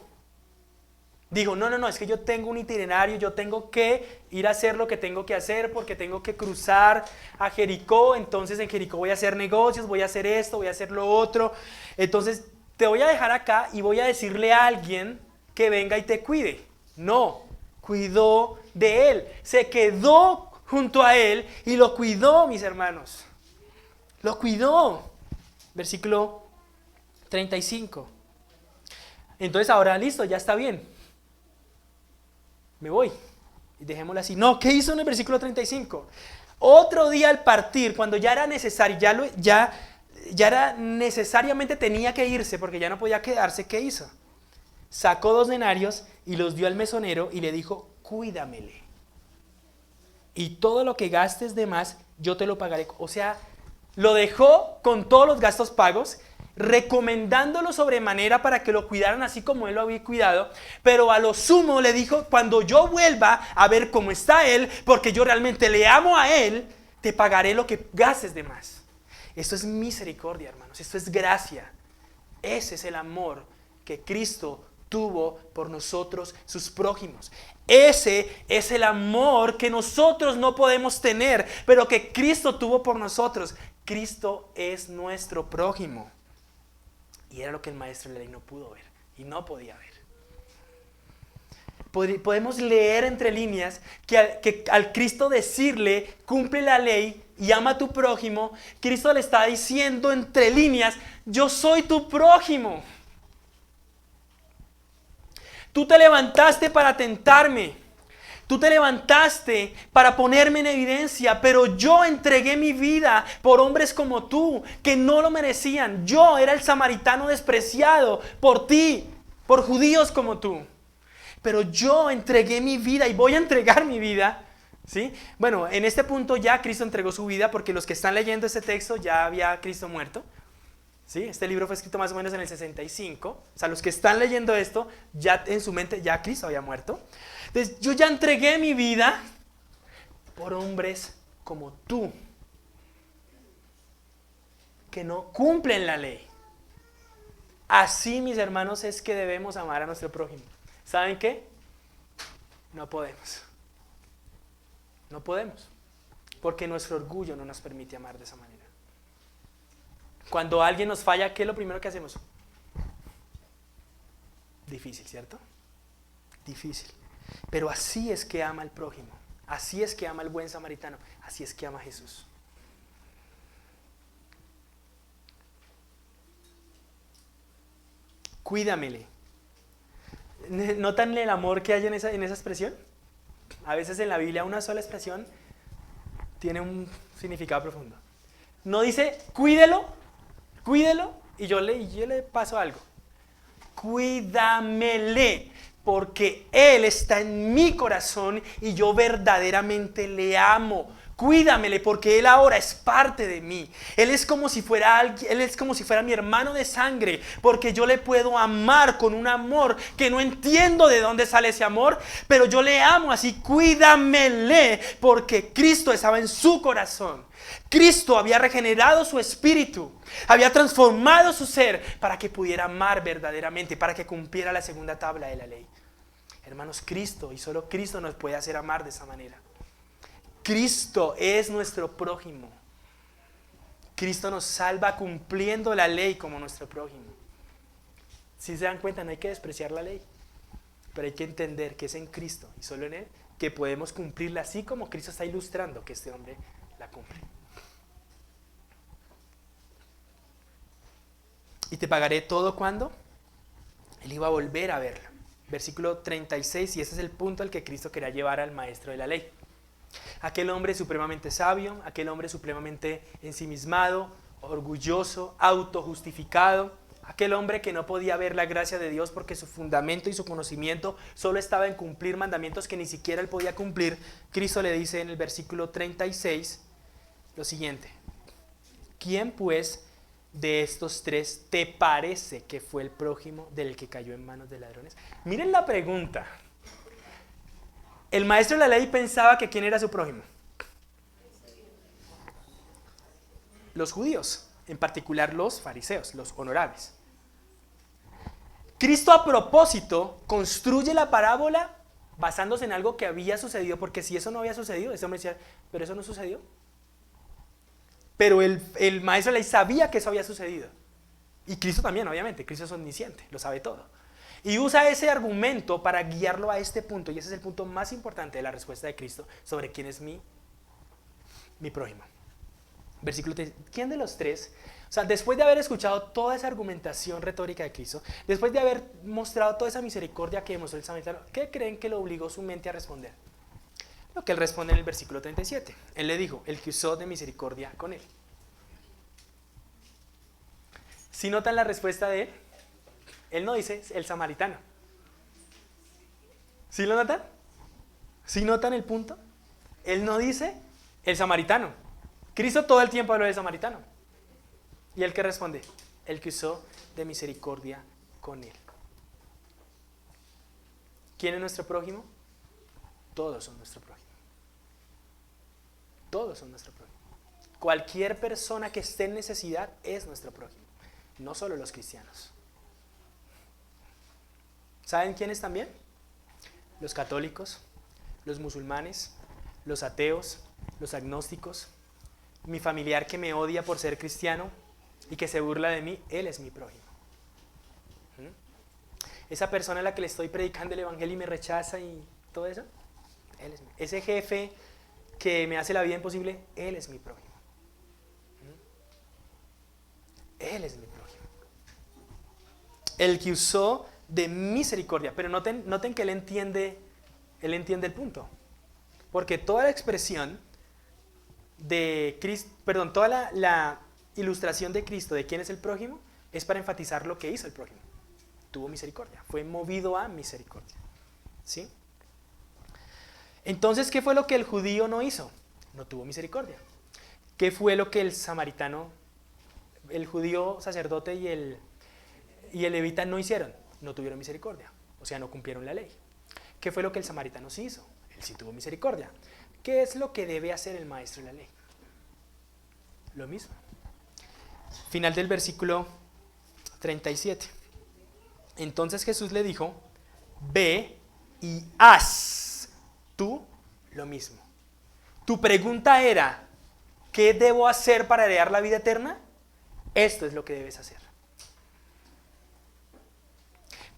Dijo, no, es que yo tengo un itinerario, yo tengo que ir a hacer lo que tengo que hacer porque tengo que cruzar a Jericó, entonces en Jericó voy a hacer negocios, voy a hacer esto, voy a hacer lo otro, entonces te voy a dejar acá y voy a decirle a alguien que venga y te cuide. No, cuidó de él, se quedó junto a él y lo cuidó, mis hermanos. Lo cuidó. Versículo 35. Entonces ahora listo, ya está bien. Me voy. Y dejémoslo así. No, ¿qué hizo en el versículo 35? Otro día al partir, cuando ya era necesario, ya era necesariamente tenía que irse porque ya no podía quedarse, ¿qué hizo? Sacó 2 denarios y los dio al mesonero y le dijo, cuídamele. Y todo lo que gastes de más, yo te lo pagaré. O sea, lo dejó con todos los gastos pagos, recomendándolo sobremanera para que lo cuidaran así como él lo había cuidado, pero a lo sumo le dijo, cuando yo vuelva a ver cómo está él, porque yo realmente le amo a él, te pagaré lo que gastes de más. Esto es misericordia, hermanos, esto es gracia. Ese es el amor que Cristo tuvo por nosotros, sus prójimos. Ese es el amor que nosotros no podemos tener, pero que Cristo tuvo por nosotros. Cristo es nuestro prójimo. Y era lo que el maestro de la ley no pudo ver y no podía ver. Podemos leer entre líneas que al Cristo decirle, cumple la ley y ama a tu prójimo, Cristo le está diciendo entre líneas, yo soy tu prójimo. Tú te levantaste para tentarme. Tú te levantaste para ponerme en evidencia, pero yo entregué mi vida por hombres como tú, que no lo merecían. Yo era el samaritano despreciado por ti, por judíos como tú. Pero yo entregué mi vida y voy a entregar mi vida. ¿Sí? Bueno, en este punto ya Cristo entregó su vida porque los que están leyendo este texto ya había Cristo muerto. ¿Sí? Este libro fue escrito más o menos en el 65. O sea, los que están leyendo esto, ya en su mente ya Cristo había muerto. Entonces, yo ya entregué mi vida por hombres como tú, que no cumplen la ley. Así, mis hermanos, es que debemos amar a nuestro prójimo. ¿Saben qué? No podemos. No podemos. Porque nuestro orgullo no nos permite amar de esa manera. Cuando alguien nos falla, ¿qué es lo primero que hacemos? Difícil, ¿cierto? Difícil. Pero así es que ama al prójimo. Así es que ama al buen samaritano. Así es que ama a Jesús. Cuídamele. ¿Notan el amor que hay en esa expresión? A veces en la Biblia una sola expresión tiene un significado profundo. No dice, cuídelo, y yo le paso algo. Cuídamele, porque Él está en mi corazón y yo verdaderamente le amo. Cuídamele, porque Él ahora es parte de mí. Él es como si fuera mi hermano de sangre, porque yo le puedo amar con un amor que no entiendo de dónde sale ese amor, pero yo le amo así. Cuídamele, porque Cristo estaba en su corazón. Cristo había regenerado su espíritu, había transformado su ser para que pudiera amar verdaderamente, para que cumpliera la segunda tabla de la ley. Hermanos, Cristo y solo Cristo nos puede hacer amar de esa manera. Cristo es nuestro prójimo. Cristo nos salva cumpliendo la ley como nuestro prójimo. Si se dan cuenta, no hay que despreciar la ley, pero hay que entender que es en Cristo y solo en Él que podemos cumplirla, así como Cristo está ilustrando que este hombre la cumple. Y te pagaré todo cuando Él iba a volver a verlo. Versículo 36, y ese es el punto al que Cristo quería llevar al maestro de la ley. Aquel hombre supremamente sabio, aquel hombre supremamente ensimismado, orgulloso, autojustificado, aquel hombre que no podía ver la gracia de Dios porque su fundamento y su conocimiento solo estaba en cumplir mandamientos que ni siquiera él podía cumplir. Cristo le dice en el versículo 36 lo siguiente: ¿quién pues de estos tres te parece que fue el prójimo del que cayó en manos de ladrones? Miren la pregunta. El maestro de la ley pensaba que ¿quién era su prójimo? Los judíos, en particular los fariseos, los honorables. Cristo a propósito construye la parábola basándose en algo que había sucedido, porque si eso no había sucedido, ese hombre decía, pero eso no sucedió. Pero el maestro de la ley sabía que eso había sucedido. Y Cristo también, obviamente, Cristo es omnisciente, lo sabe todo. Y usa ese argumento para guiarlo a este punto, y ese es el punto más importante de la respuesta de Cristo sobre quién es mi prójimo. Versículo 3, ¿quién de los tres? O sea, después de haber escuchado toda esa argumentación retórica de Cristo, después de haber mostrado toda esa misericordia que demostró el samaritano, ¿qué creen que lo obligó su mente a responder? Lo que él responde en el versículo 37. Él le dijo, el que usó de misericordia con él. ¿Sí notan la respuesta de él? Él no dice el samaritano. ¿Sí lo notan? ¿Sí notan el punto? Él no dice el samaritano. Cristo todo el tiempo habló del samaritano. ¿Y él qué responde? El que usó de misericordia con él. ¿Quién es nuestro prójimo? Todos son nuestro prójimo. Todos son nuestro prójimo. Cualquier persona que esté en necesidad es nuestro prójimo. No solo los cristianos. ¿Saben quiénes también? Los católicos, los musulmanes, los ateos, los agnósticos. Mi familiar que me odia por ser cristiano y que se burla de mí, él es mi prójimo. Esa persona a la que le estoy predicando el evangelio y me rechaza y todo eso, él es mi. Ese jefe que me hace la vida imposible, él es mi prójimo. Él es mi prójimo. El que usó de misericordia, pero noten que él entiende el punto, porque toda la expresión de Cristo, toda la ilustración de Cristo de quién es el prójimo es para enfatizar lo que hizo el prójimo. Tuvo misericordia, fue movido a misericordia, ¿sí? Entonces, ¿qué fue lo que el judío no hizo? No tuvo misericordia. ¿Qué fue lo que el samaritano, el judío sacerdote y el levita no hicieron? No tuvieron misericordia, o sea, no cumplieron la ley. ¿Qué fue lo que el samaritano sí hizo? Él sí tuvo misericordia. ¿Qué es lo que debe hacer el maestro de la ley? Lo mismo. Final del versículo 37. Entonces Jesús le dijo, ve y haz tú lo mismo. Tu pregunta era, ¿qué debo hacer para heredar la vida eterna? Esto es lo que debes hacer.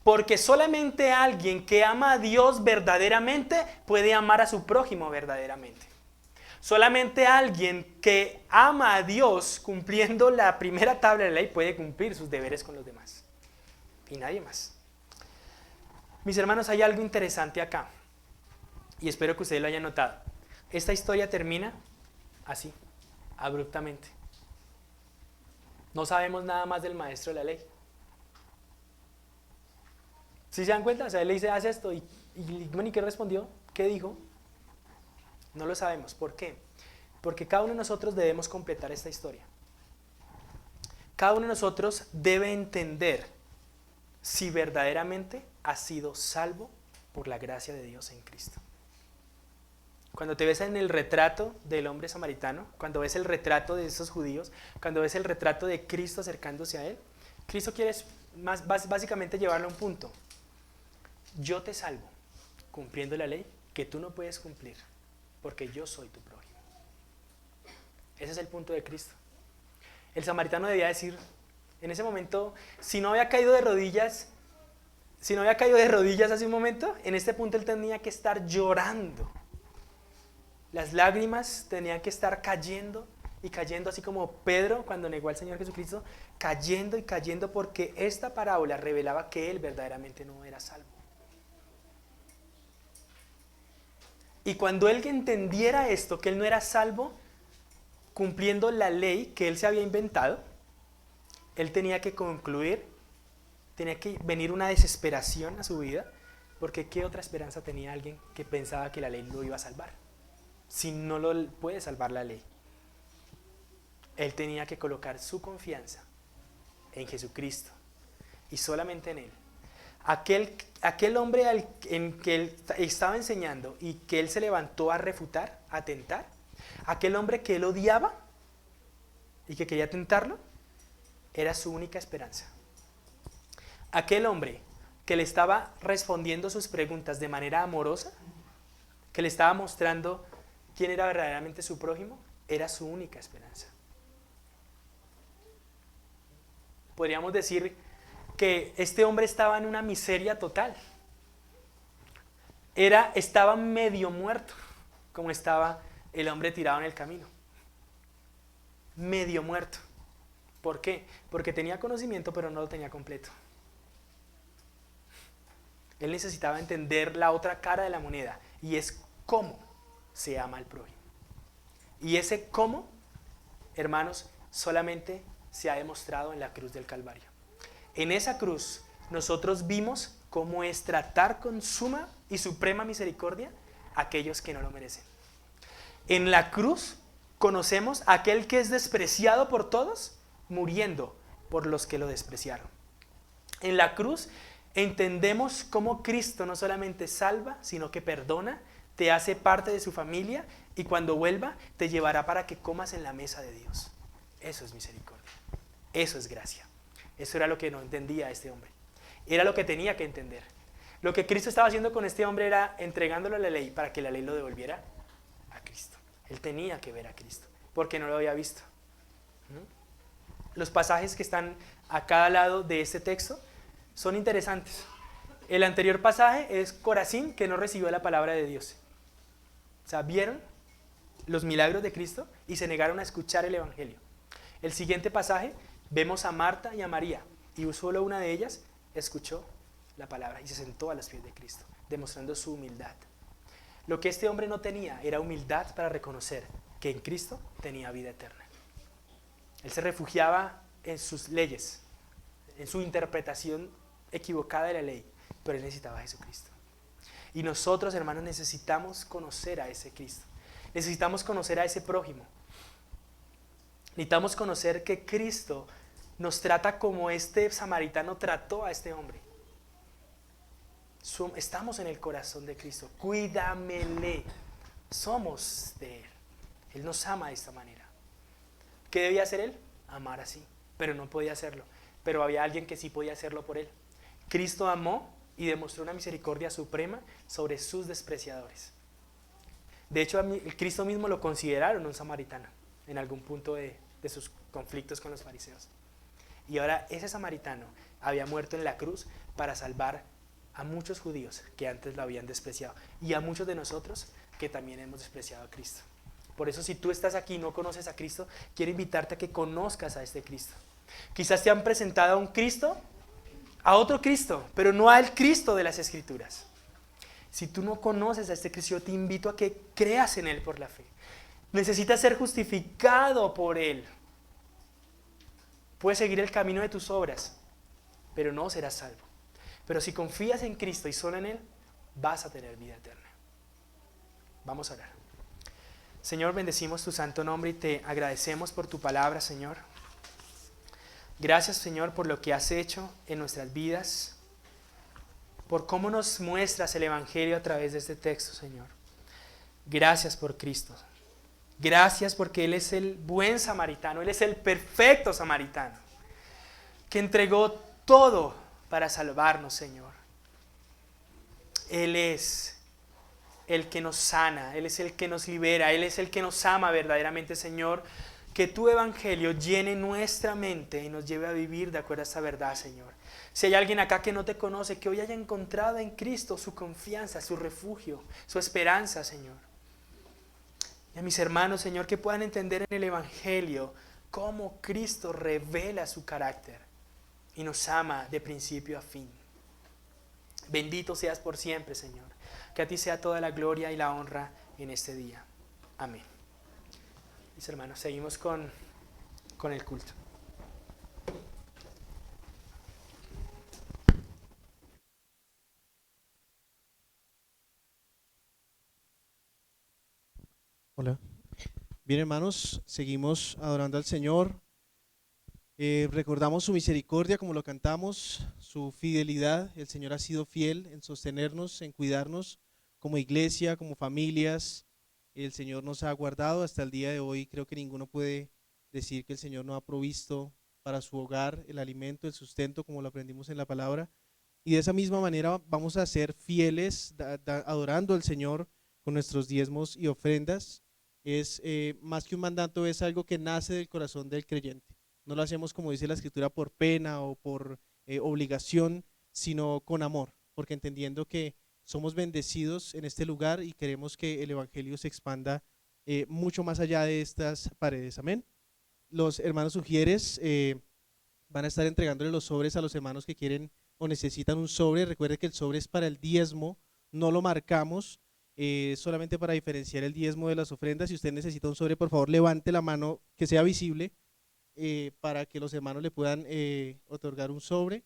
Porque solamente alguien que ama a Dios verdaderamente puede amar a su prójimo verdaderamente. Solamente alguien que ama a Dios cumpliendo la primera tabla de la ley puede cumplir sus deberes con los demás. Y nadie más. Mis hermanos, hay algo interesante acá. Y espero que ustedes lo hayan notado. Esta historia termina así, abruptamente. No sabemos nada más del maestro de la ley. ¿Sí se dan cuenta? O sea, él le dice, haz esto. ¿Y qué respondió? ¿Qué dijo? No lo sabemos. ¿Por qué? Porque cada uno de nosotros debemos completar esta historia. Cada uno de nosotros debe entender si verdaderamente ha sido salvo por la gracia de Dios en Cristo. Cuando te ves en el retrato del hombre samaritano, cuando ves el retrato de esos judíos, cuando ves el retrato de Cristo acercándose a él, Cristo quiere básicamente llevarlo a un punto. Yo te salvo cumpliendo la ley que tú no puedes cumplir, porque yo soy tu prójimo. Ese es el punto de Cristo. El samaritano debía decir, en ese momento, si no había caído de rodillas hace un momento, en este punto él tenía que estar llorando. Las lágrimas tenían que estar cayendo y cayendo, así como Pedro cuando negó al Señor Jesucristo, cayendo y cayendo, porque esta parábola revelaba que él verdaderamente no era salvo. Y cuando él entendiera esto, que él no era salvo cumpliendo la ley que él se había inventado, él tenía que concluir, tenía que venir una desesperación a su vida, porque ¿qué otra esperanza tenía alguien que pensaba que la ley lo iba a salvar? Si no lo puede salvar la ley. Él tenía que colocar su confianza en Jesucristo y solamente en Él. Aquel hombre en que él estaba enseñando y que él se levantó a refutar, a tentar, aquel hombre que él odiaba y que quería tentarlo, era su única esperanza. Aquel hombre que le estaba respondiendo sus preguntas de manera amorosa, que le estaba mostrando quién era verdaderamente su prójimo, era su única esperanza. Podríamos decir que este hombre estaba en una miseria total. Estaba medio muerto, como estaba el hombre tirado en el camino. Medio muerto. ¿Por qué? Porque tenía conocimiento, pero no lo tenía completo. Él necesitaba entender la otra cara de la moneda, y es cómo se ama al prójimo. Y ese cómo, hermanos, solamente se ha demostrado en la cruz del Calvario. En esa cruz nosotros vimos cómo es tratar con suma y suprema misericordia a aquellos que no lo merecen. En la cruz conocemos a aquel que es despreciado por todos, muriendo por los que lo despreciaron. En la cruz entendemos cómo Cristo no solamente salva, sino que perdona, te hace parte de su familia y cuando vuelva te llevará para que comas en la mesa de Dios. Eso es misericordia, eso es gracia. Eso era lo que no entendía este hombre. Era lo que tenía que entender. Lo que Cristo estaba haciendo con este hombre era entregándole la ley para que la ley lo devolviera a Cristo. Él tenía que ver a Cristo, porque no lo había visto. Los pasajes que están a cada lado de este texto son interesantes. El anterior pasaje es Corazín, que no recibió la palabra de Dios. O sea, vieron los milagros de Cristo y se negaron a escuchar el evangelio. El siguiente pasaje, vemos a Marta y a María, y solo una de ellas escuchó la palabra y se sentó a los pies de Cristo, demostrando su humildad. Lo que este hombre no tenía era humildad para reconocer que en Cristo tenía vida eterna. Él se refugiaba en sus leyes, en su interpretación equivocada de la ley, pero él necesitaba a Jesucristo. Y nosotros, hermanos, necesitamos conocer a ese Cristo. Necesitamos conocer a ese prójimo. Necesitamos conocer que Cristo nos trata como este samaritano trató a este hombre. Estamos en el corazón de Cristo. Cuídamele. Somos de Él. Él nos ama de esta manera. ¿Qué debía hacer Él? Amar así. Pero no podía hacerlo. Pero había alguien que sí podía hacerlo por Él. Cristo amó y demostró una misericordia suprema sobre sus despreciadores. De hecho, Cristo mismo lo consideraron un samaritano en algún punto de sus conflictos con los fariseos. Y ahora ese samaritano había muerto en la cruz para salvar a muchos judíos que antes lo habían despreciado y a muchos de nosotros que también hemos despreciado a Cristo. Por eso si tú estás aquí y no conoces a Cristo, quiero invitarte a que conozcas a este Cristo. Quizás te han presentado a un Cristo, a otro Cristo, pero no al Cristo de las Escrituras. Si tú no conoces a este Cristo, yo te invito a que creas en Él por la fe. Necesitas ser justificado por Él. Puedes seguir el camino de tus obras, pero no serás salvo. Pero si confías en Cristo y solo en Él, vas a tener vida eterna. Vamos a orar. Señor, bendecimos tu santo nombre y te agradecemos por tu palabra, Señor. Gracias, Señor, por lo que has hecho en nuestras vidas, por cómo nos muestras el Evangelio a través de este texto, Señor. Gracias por Cristo. Gracias porque Él es el buen samaritano, Él es el perfecto samaritano, que entregó todo para salvarnos, Señor. Él es el que nos sana, Él es el que nos libera, Él es el que nos ama verdaderamente, Señor. Que tu evangelio llene nuestra mente y nos lleve a vivir de acuerdo a esta verdad, Señor. Si hay alguien acá que no te conoce, que hoy haya encontrado en Cristo su confianza, su refugio, su esperanza, Señor. Y a mis hermanos, Señor, que puedan entender en el evangelio cómo Cristo revela su carácter y nos ama de principio a fin. Bendito seas por siempre, Señor. Que a ti sea toda la gloria y la honra en este día. Amén. Mis hermanos, seguimos con el culto. Hola. Bien, hermanos, seguimos adorando al Señor. Recordamos su misericordia como lo cantamos, su fidelidad. El Señor ha sido fiel en sostenernos, en cuidarnos como iglesia, como familias. El Señor nos ha guardado hasta el día de hoy. Creo que ninguno puede decir que el Señor no ha provisto para su hogar el alimento, el sustento, como lo aprendimos en la palabra. Y de esa misma manera vamos a ser fieles adorando al Señor con nuestros diezmos y ofrendas. Es más que un mandato, es algo que nace del corazón del creyente. No lo hacemos, como dice la Escritura, por pena o por obligación, sino con amor, porque entendiendo que somos bendecidos en este lugar y queremos que el Evangelio se expanda mucho más allá de estas paredes. Amén. Los hermanos sugieres van a estar entregándole los sobres a los hermanos que quieren o necesitan un sobre. Recuerde que el sobre es para el diezmo, no lo marcamos, solamente para diferenciar el diezmo de las ofrendas. Si usted necesita un sobre, por favor levante la mano que sea visible para que los hermanos le puedan otorgar un sobre.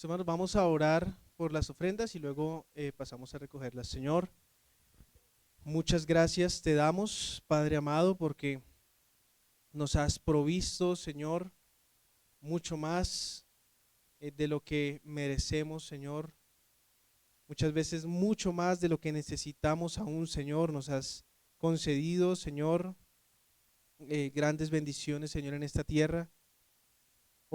Hermanos, vamos a orar por las ofrendas y luego pasamos a recogerlas. Señor, muchas gracias te damos, Padre amado, porque nos has provisto, Señor, mucho más de lo que merecemos, Señor. Muchas veces mucho más de lo que necesitamos aún, Señor. Nos has concedido, Señor, grandes bendiciones, Señor, en esta tierra.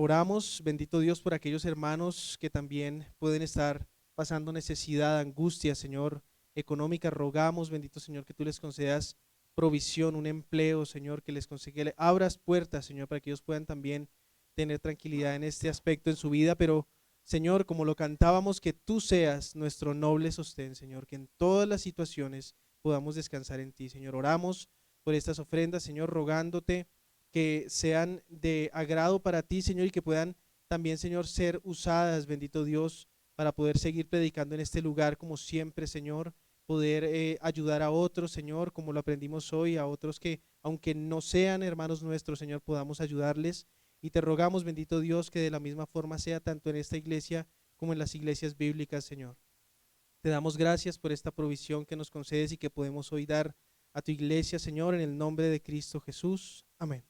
Oramos, bendito Dios, por aquellos hermanos que también pueden estar pasando necesidad, angustia, Señor, económica. Rogamos, bendito Señor, que tú les concedas provisión, un empleo, Señor, que les concedas, abras puertas, Señor, para que ellos puedan también tener tranquilidad en este aspecto en su vida. Pero, Señor, como lo cantábamos, que tú seas nuestro noble sostén, Señor, que en todas las situaciones podamos descansar en ti, Señor. Oramos por estas ofrendas, Señor, rogándote que sean de agrado para ti, Señor, y que puedan también, Señor, ser usadas, bendito Dios, para poder seguir predicando en este lugar como siempre, Señor, poder ayudar a otros, Señor, como lo aprendimos hoy, a otros que, aunque no sean hermanos nuestros, Señor, podamos ayudarles. Y te rogamos, bendito Dios, que de la misma forma sea tanto en esta iglesia como en las iglesias bíblicas, Señor. Te damos gracias por esta provisión que nos concedes y que podemos hoy dar a tu iglesia, Señor, en el nombre de Cristo Jesús. Amén.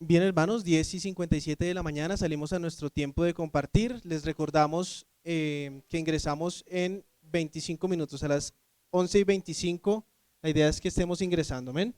Bien, hermanos, 10:57 de la mañana salimos a nuestro tiempo de compartir. Les recordamos que ingresamos en 25 minutos, a las 11:25. La idea es que estemos ingresando, amén.